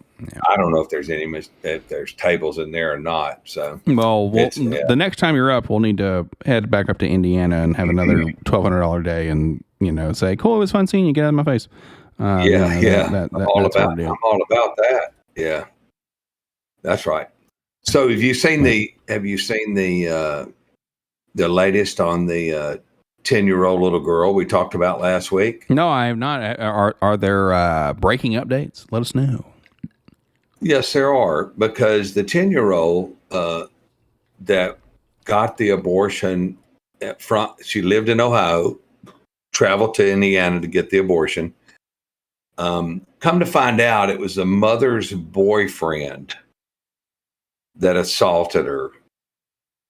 I don't know if there's if there's tables in there or not. So the next time you're up, we'll need to head back up to Indiana and have another $1,200 day, and say, "Cool, it was fun seeing you. Get out of my face." I'm all about that. Yeah, that's right. So have you seen the latest on the 10-year-old little girl we talked about last week? No, I have not. Are there breaking updates? Let us know. Yes, there are, because the 10-year-old that got the abortion she lived in Ohio, traveled to Indiana to get the abortion. Come to find out, it was the mother's boyfriend that assaulted her,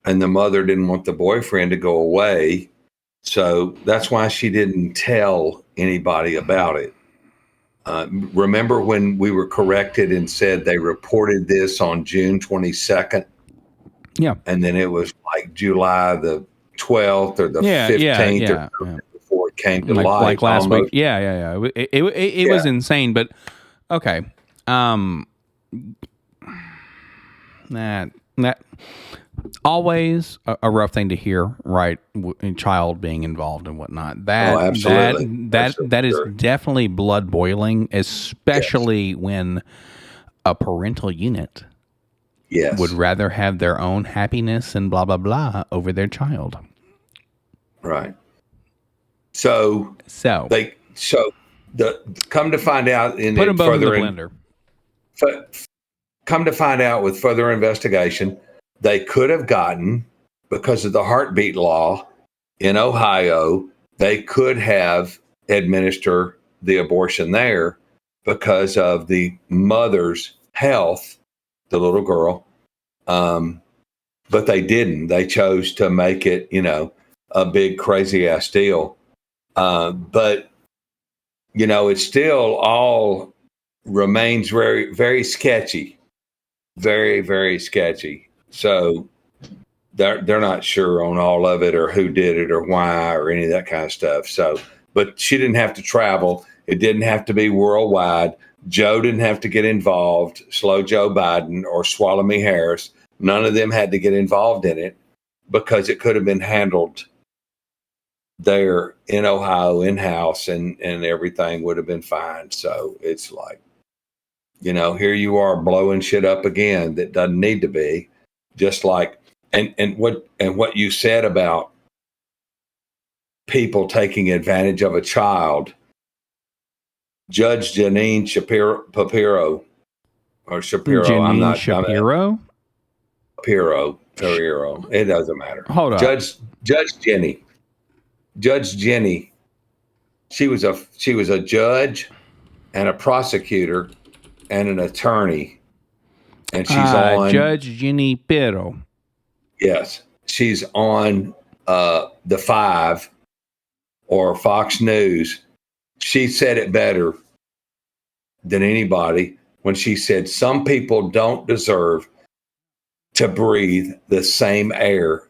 and the mother didn't want the boyfriend to go away. So that's why she didn't tell anybody about it. Remember when we were corrected and said they reported this on June 22nd? And then it was like July the 12th or the 15th or before it came to like light last week. almost. Yeah. It was insane, but okay. That always a rough thing to hear, right? A child being involved and whatnot. Absolutely. That is Sure. definitely blood boiling, especially when a parental unit would Yes. rather have their own happiness and blah blah blah over their child. Right. So So the come to find out put them both in the blender. Come to find out with further investigation, they could have gotten, because of the heartbeat law in Ohio, they could have administered the abortion there because of the mother's health, the little girl. But they didn't. They chose to make it, a big crazy ass deal. But it still all remains very, very sketchy. Very, very sketchy. So they're not sure on all of it or who did it or why or any of that kind of stuff. So, but she didn't have to travel. It didn't have to be worldwide. Joe didn't have to get involved. Slow Joe Biden or Swallow Me Harris. None of them had to get involved in it because it could have been handled there in Ohio, in-house, and everything would have been fine. So it's like, here you are blowing shit up again that doesn't need to be. Just like, and what you said about people taking advantage of a child. Judge Janine Shapiro, Janine Shapiro. Shapiro. It doesn't matter. Hold on. Judge Jenny. She was a judge and a prosecutor and an attorney, and she's on Judge Jenny Pero. Yes, she's on the 5 or Fox News. She said it better than anybody when she said some people don't deserve to breathe the same air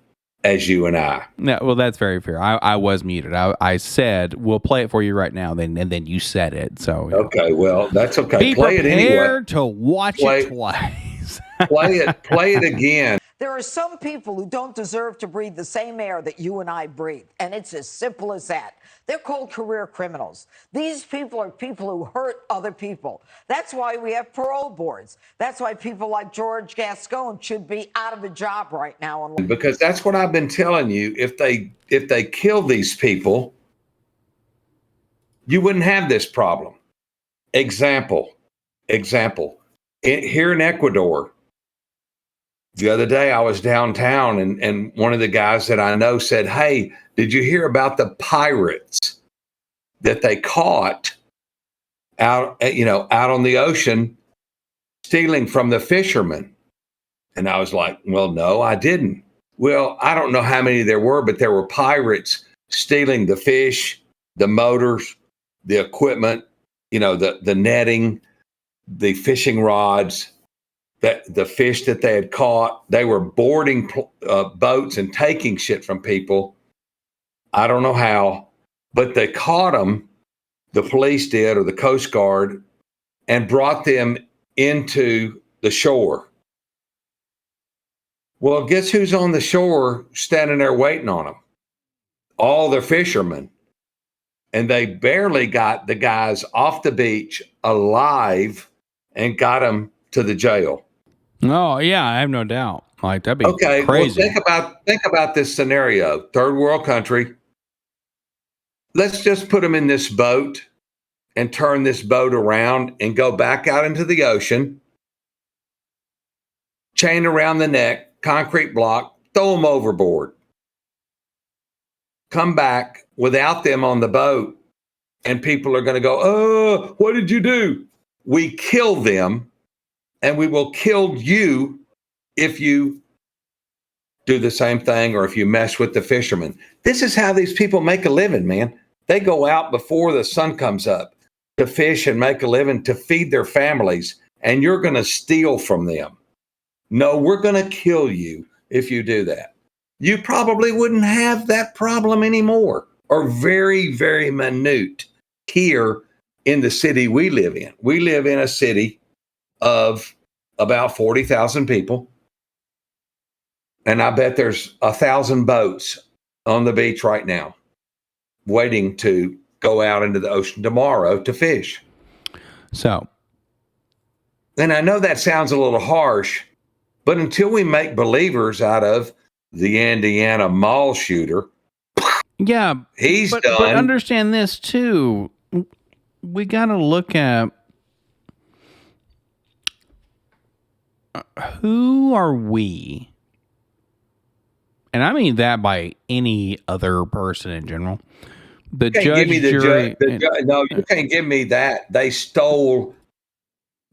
as you and I. Yeah, well, that's very fair. I was muted. I said we'll play it for you right now. And then you said it. So okay, well, that's okay. Be play it anyway. To watch it twice. Play it again. There are some people who don't deserve to breathe the same air that you and I breathe, and it's as simple as that. They're called career criminals. These people are people who hurt other people. That's why we have parole boards. That's why people like George Gascon should be out of a job right now. Because that's what I've been telling you. If they kill these people, you wouldn't have this problem. Example. Here in Ecuador, the other day I was downtown and one of the guys that I know said, "Hey, did you hear about the pirates that they caught out on the ocean stealing from the fishermen?" And I was like, "Well, no, I didn't." Well, I don't know how many there were, but there were pirates stealing the fish, the motors, the equipment, the netting, the fishing rods, that the fish that they had caught. They were boarding boats and taking shit from people. I don't know how, but they caught them, the police did, or the Coast Guard, and brought them into the shore. Well, guess who's on the shore standing there waiting on them? All the fishermen. And they barely got the guys off the beach alive and got them to the jail. Oh, yeah, I have no doubt. Like, that'd be okay, crazy. Well, think about this scenario. Third world country. Let's just put them in this boat and turn this boat around and go back out into the ocean. Chain around the neck, concrete block, throw them overboard. Come back without them on the boat, and people are going to go, "Oh, what did you do?" We kill them, and we will kill you if you do the same thing or if you mess with the fishermen. This is how these people make a living, man. They go out before the sun comes up to fish and make a living to feed their families, and you're going to steal from them. No, we're going to kill you if you do that. You probably wouldn't have that problem anymore. are very, very minute here in the city we live in. We live in a city of about 40,000 people. And I bet there's 1,000 boats on the beach right now waiting to go out into the ocean tomorrow to fish. So, and I know that sounds a little harsh, but until we make believers out of the Indiana mall shooter, yeah, he's but, done. But understand this too. We got to look at who are we, and I mean that by any other person in general. The judge, jury. No, you can't give me that. They stole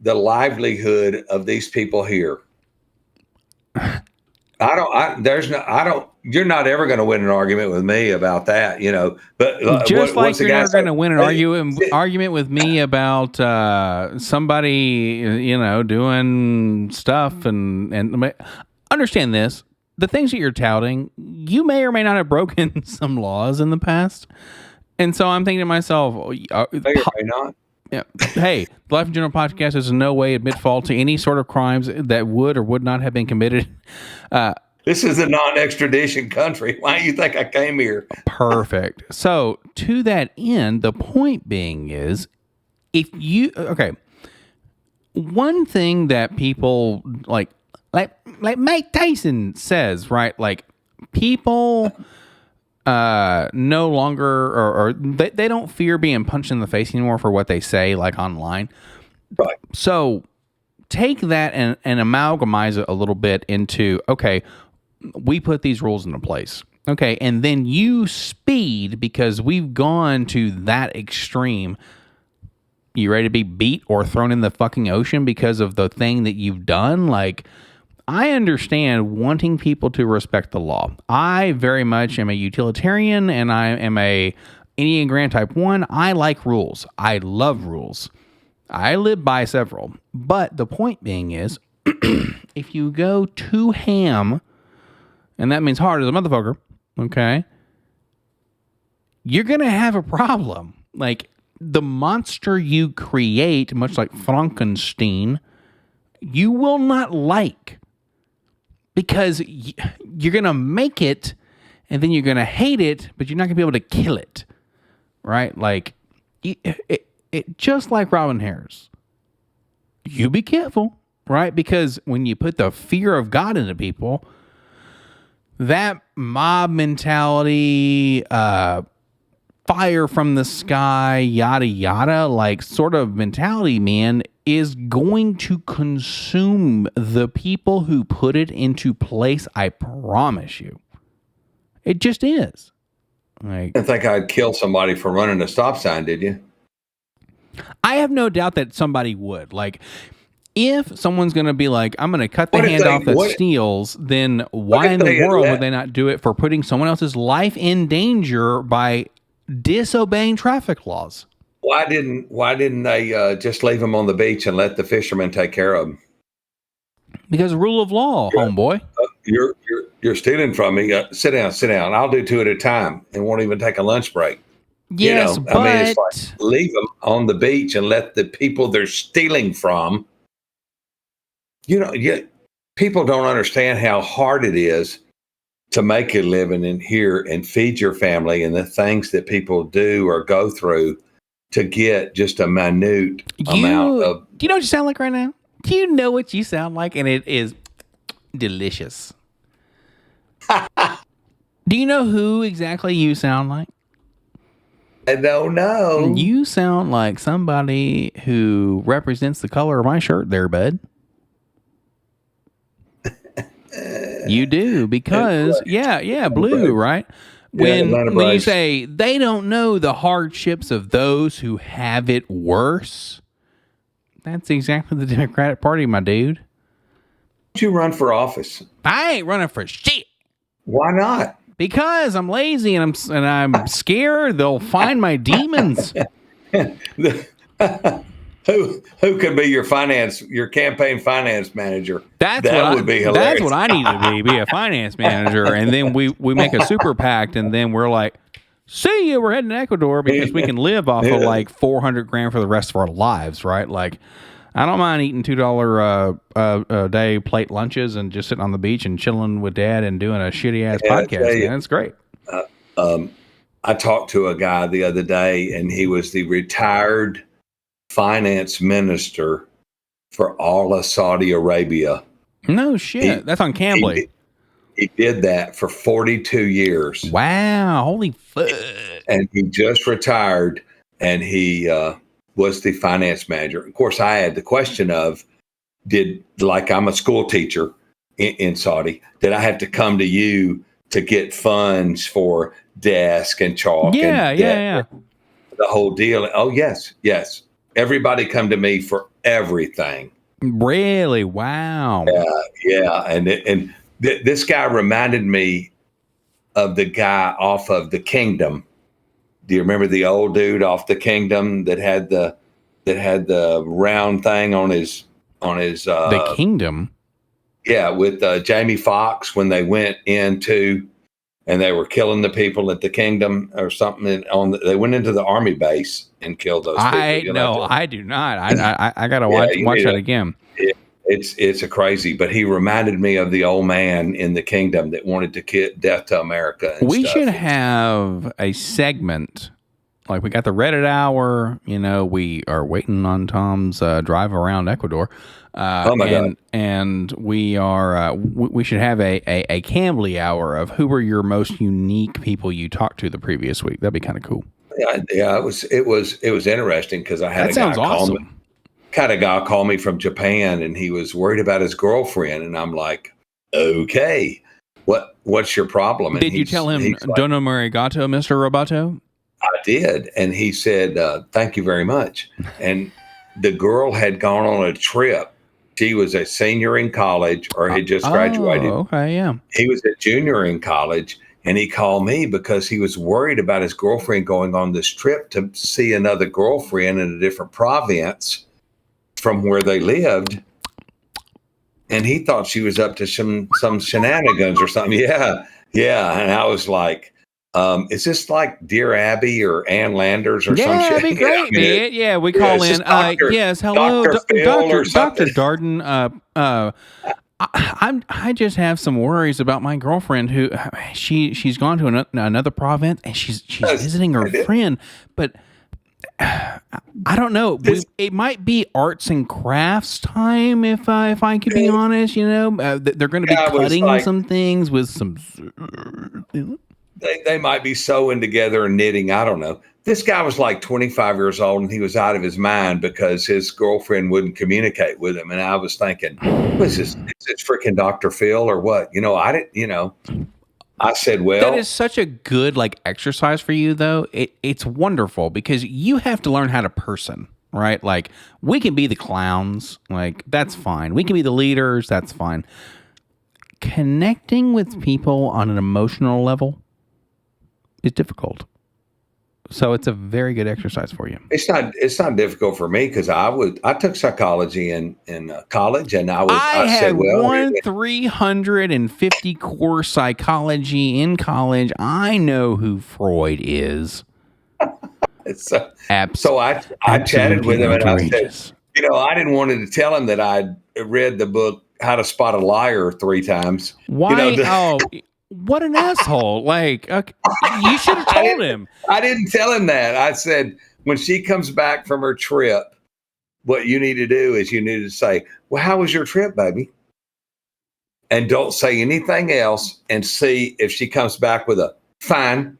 the livelihood of these people here. You're not ever going to win an argument with me about that, but just like you're never going to win an argument with me about somebody, doing stuff and understand this. The things that you're touting, you may or may not have broken some laws in the past. And so I'm thinking to myself, may or may not. Yeah. Hey, the Life in General podcast is in no way admit fault to any sort of crimes that would or would not have been committed. This is a non-extradition country. Why do you think I came here? Perfect. So to that end, the point being is, one thing that people like Mike Tyson says, right? Like people no longer or they don't fear being punched in the face anymore for what they say, like online. Right. So take that and amalgamize it a little bit into, okay, we put these rules into place. Okay. And then you speed because we've gone to that extreme. You ready to be beat or thrown in the fucking ocean because of the thing that you've done? Like, I understand wanting people to respect the law. I very much am a utilitarian and I am a Enneagram type 1. I like rules. I love rules. I live by several. But the point being is, if you go too ham, and that means hard as a motherfucker, okay, you're going to have a problem. Like, the monster you create, much like Frankenstein, you will not like. Because you're going to make it, and then you're going to hate it, but you're not going to be able to kill it, right? Like, it just like Robin Harris. You be careful, right? Because when you put the fear of God into people, that mob mentality, fire from the sky, yada, yada, like sort of mentality, man, is going to consume the people who put it into place. I promise you. It just is. Like, I didn't think I'd kill somebody for running a stop sign, did you? I have no doubt that somebody would. Like, if someone's going to be like, I'm going to cut the hand off that steals, then why in the world would they not do it for putting someone else's life in danger by disobeying traffic laws? Why didn't they just leave them on the beach and let the fishermen take care of them? Because rule of law, homeboy. You're stealing from me. Sit down. I'll do 2 at a time and won't even take a lunch break. Yes, but I mean, it's like leave them on the beach and let the people they're stealing from. People don't understand how hard it is to make a living in here and feed your family and the things that people do or go through to get just a minute amount of. Do you know what you sound like right now? Do you know what you sound like? And it is delicious. Do you know who exactly you sound like? I don't know. You sound like somebody who represents the color of my shirt there, bud. You do, because blue, right? When you say they don't know the hardships of those who have it worse, that's exactly the Democratic Party, my dude. Why don't you run for office? I ain't running for shit. Why not? Because I'm lazy and I'm scared they'll find my demons. Who could be your campaign finance manager? That would be hilarious. That's what I need to be a finance manager. And then we make a super PAC, and then we're like, see you, we're heading to Ecuador because we can live off of like 400 grand for the rest of our lives, right? Like, I don't mind eating $2 a day plate lunches and just sitting on the beach and chilling with Dad and doing a shitty ass podcast, man. It's great. I talked to a guy the other day, and he was the retired finance minister for all of Saudi Arabia. No shit. That's on Cambly. He did that for 42 years. Wow. Holy fuck. And he just retired, and he was the finance manager. Of course, I had the question of, I'm a school teacher in Saudi, did I have to come to you to get funds for desk and chalk? Yeah. The whole deal. Oh, yes. Everybody come to me for everything. Really? Wow. Yeah. And this guy reminded me of the guy off of The Kingdom. Do you remember the old dude off The Kingdom that had the round thing on his The Kingdom? Yeah, with Jamie Foxx when they went into and they were killing the people at the Kingdom or something. They went into the army base and killed those people. I do not. I gotta watch that again. It's a crazy, but he reminded me of the old man in The Kingdom that wanted to kill death to America. We should have a segment. Like, we got the Reddit hour, we are waiting on Tom's drive around Ecuador. God. And we are, we should have a Cambly hour of who were your most unique people you talked to the previous week. That'd be kind of cool. Yeah, it was interesting because I had a guy call me from Japan, and he was worried about his girlfriend, and I'm like, okay, what's your problem? And did you tell him Dono Marigato, Mr. Roboto? I did, and he said, thank you very much. And the girl had gone on a trip. She was a senior in college or had just graduated. Oh, okay, yeah. He was a junior in college, and he called me because he was worried about his girlfriend going on this trip to see another girlfriend in a different province from where they lived. And he thought she was up to some shenanigans or something. Yeah. And I was like, is this like Dear Abby or Ann Landers or some shit? Yeah, that'd be great, man. Yeah, we call in. Yes, hello, Dr. Darden. I just have some worries about my girlfriend who she's gone to another province and she's visiting her friend, but I don't know. It might be arts and crafts time if I could be honest. They're going to be cutting some things with some. They might be sewing together and knitting. I don't know. This guy was like 25 years old, and he was out of his mind because his girlfriend wouldn't communicate with him. And I was thinking, is this freaking Dr. Phil or what? I didn't, I said, well. That is such a good exercise for you, though. It's wonderful because you have to learn how to person, right? Like, we can be the clowns. Like, that's fine. We can be the leaders. That's fine. Connecting with people on an emotional level is difficult. So it's a very good exercise for you. It's not difficult for me because I took psychology in college, and I had 350 course psychology in college. I know who Freud is. So I chatted with him, and I said, I didn't want to tell him that I'd read the book How to Spot a Liar 3 times. Why? What an asshole. You should have told him. I didn't tell him that. I said, when she comes back from her trip, what you need to do is you need to say, well, how was your trip, baby? And don't say anything else, and see if she comes back with a fine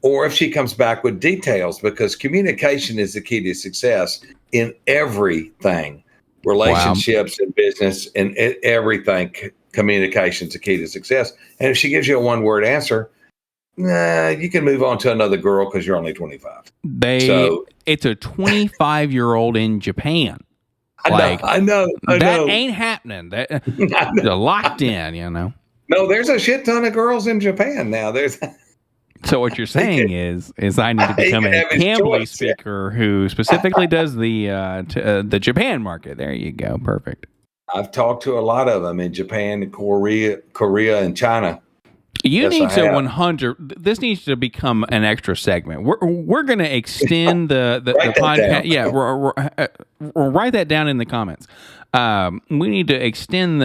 or if she comes back with details, because communication is the key to success in everything, relationships and business and everything. Communication's the key to success. And if she gives you a one-word answer, you can move on to another girl because you're only 25. It's a 25-year-old in Japan. I know. That ain't happening. They're locked in, No, there's a shit ton of girls in Japan now. So what you're saying is I need to become a Cambly speaker who specifically does the Japan market. There you go. Perfect. I've talked to a lot of them in Japan, Korea, and China. You Yes, need I to have. 100. This needs to become an extra segment. We're going to extend the Write that podcast. down. Yeah, we'll write that down in the comments. We need to extend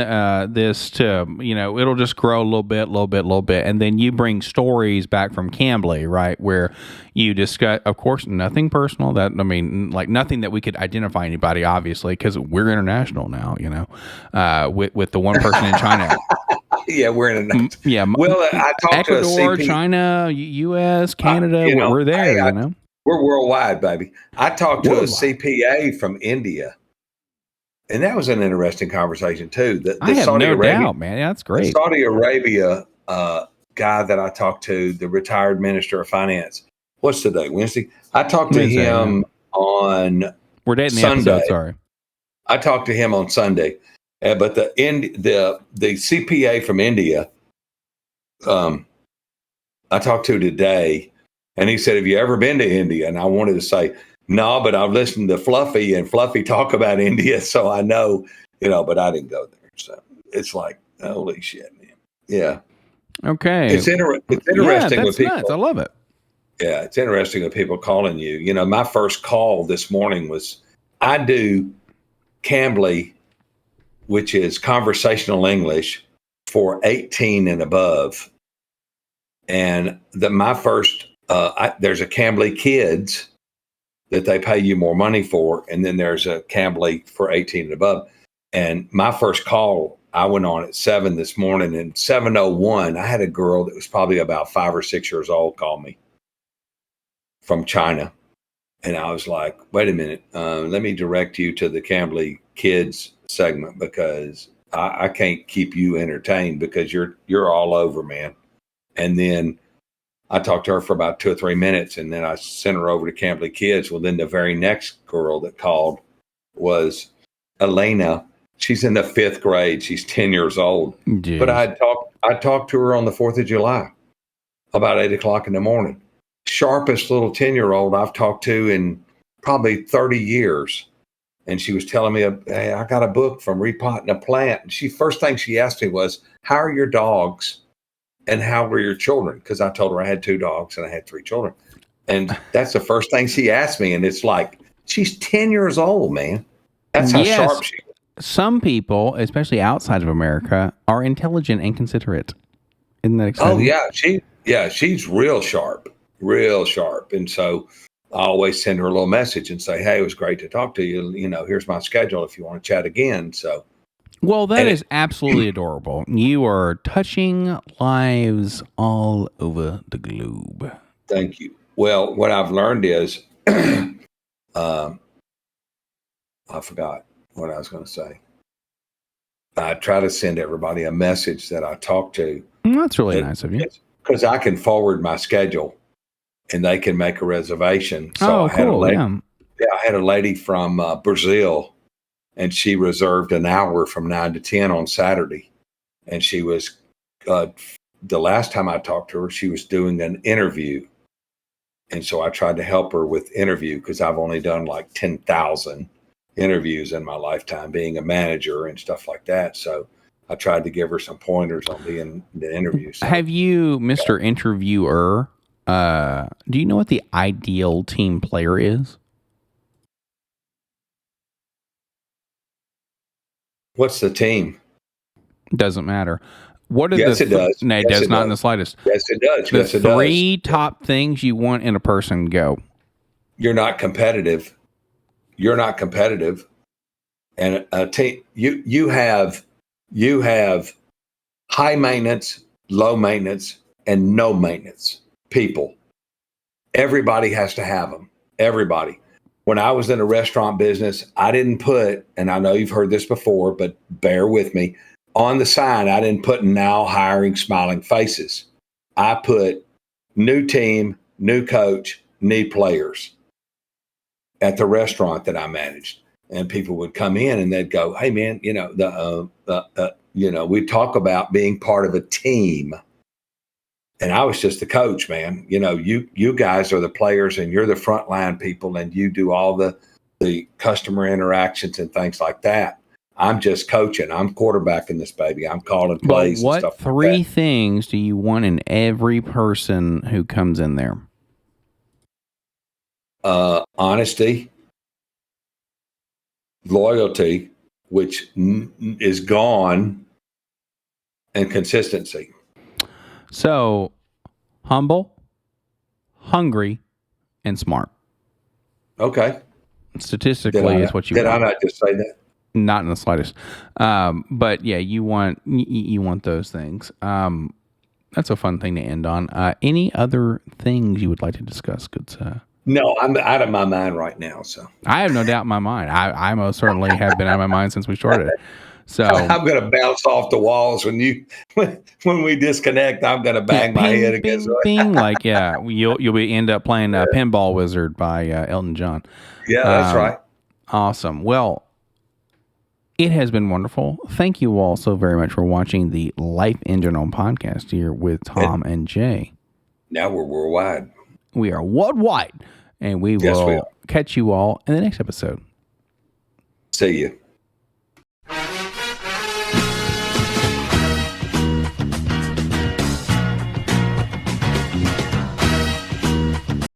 this to, it'll just grow a little bit, and then you bring stories back from Cambly, right, where you discuss, of course, nothing personal. Like nothing that we could identify anybody, obviously, because we're international now. With the one person in China. Yeah, we're in a. Yeah. Well, I talked to a Ecuador, CP. China, U.S., Canada, we're there, We're worldwide, baby. I talked to a Worldwide. CPA from India, and that was an interesting conversation too. I have Saudi no Arabia, doubt, man. That's the great. Saudi Arabia guy that I talked to, the retired minister of finance. What's today? Wednesday. I talked to Wednesday, him on We're dating the Sunday. episode, sorry. I talked to him on Sunday, but the CPA from India, I talked to today, and he said, "Have you ever been to India?" And I wanted to say, "No, but I've listened to Fluffy and Fluffy talk about India, so I know, but I didn't go there." So it's like, holy shit, man. Yeah. Okay. It's interesting with people. Nuts. I love it. Yeah, it's interesting with people calling you. My first call this morning was, I do Cambly, which is conversational English for 18 and above. And my first, there's a Cambly Kids that they pay you more money for. And then there's a Cambly for 18 and above. And my first call, I went on at 7 this morning, and 7:01, I had a girl that was probably about 5 or 6 years old call me from China. And I was like, wait a minute, let me direct you to the Cambly Kids segment, because I can't keep you entertained, because you're all over, man. And then I talked to her for about 2 or 3 minutes, and then I sent her over to Cambly Kids. Well, then the very next girl that called was Elena. She's in the 5th grade. She's 10 years old. Jeez. But I talked to her on the 4th of July about 8 o'clock in the morning. Sharpest little 10-year-old I've talked to in probably 30 years. And she was telling me, hey, I got a book from Repotting a Plant. And first thing she asked me was, how are your dogs and how were your children? Because I told her I had 2 dogs and I had 3 children. And that's the first thing she asked me. And it's like, she's 10 years old, man. That's how sharp she is. Some people, especially outside of America, are intelligent and considerate. Isn't that exciting? Oh, yeah. She's real sharp. And so I always send her a little message and say, hey, it was great to talk to you. Here's my schedule if you want to chat again. So, well, that is absolutely adorable. You are touching lives all over the globe. Thank you. Well, what I've learned is, I forgot what I was going to say. I try to send everybody a message that I talk to. That's really nice of you. Because I can forward my schedule and they can make a reservation. So I had cool. I had a lady from Brazil, and she reserved an hour from 9 to 10 on Saturday. And she was, the last time I talked to her, she was doing an interview. And so I tried to help her with interview, because I've only done like 10,000 interviews in my lifetime, being a manager and stuff like that. So I tried to give her some pointers on being the interview. So, have you, Mr. Interviewer, do you know what the ideal team player is? What's the team? Doesn't matter. What are yes, it does. No, it does not in the slightest. Yes, it does. The 3 top things you want in a person, go. You're not competitive. And a team, you have high maintenance, low maintenance, and no maintenance people. Everybody has to have them. Everybody. When I was in the restaurant business, I didn't put, and I know you've heard this before, but bear with me, on the sign, I didn't put now hiring smiling faces. I put new team, new coach, new players at the restaurant that I managed. And people would come in and they'd go, hey man, we talk about being part of a team. And I was just the coach, man. You guys are the players, and you're the frontline people, and you do all the customer interactions and things like that. I'm just coaching. I'm quarterbacking this baby. I'm calling But plays and what stuff. three Like things do you want in every person who comes in there? Honesty, loyalty, which is gone, and consistency. So, humble, hungry, and smart. Okay. Statistically, is what you did want. I not just say that? Not in the slightest. But yeah, you want those things. That's a fun thing to end on. Any other things you would like to discuss, good sir? No, I'm out of my mind right now. So I have no doubt in my mind. I most certainly have been out of my mind since we started. So I'm going to bounce off the walls when we disconnect. I'm going to bang my ping, head against. bing, bing. Like you'll be end up playing Pinball Wizard by Elton John. Yeah, that's right. Awesome. Well, it has been wonderful. Thank you all so very much for watching the Life in General podcast here with Tom and Jay. Now we're worldwide. We are worldwide, and we will catch you all in the next episode. See you.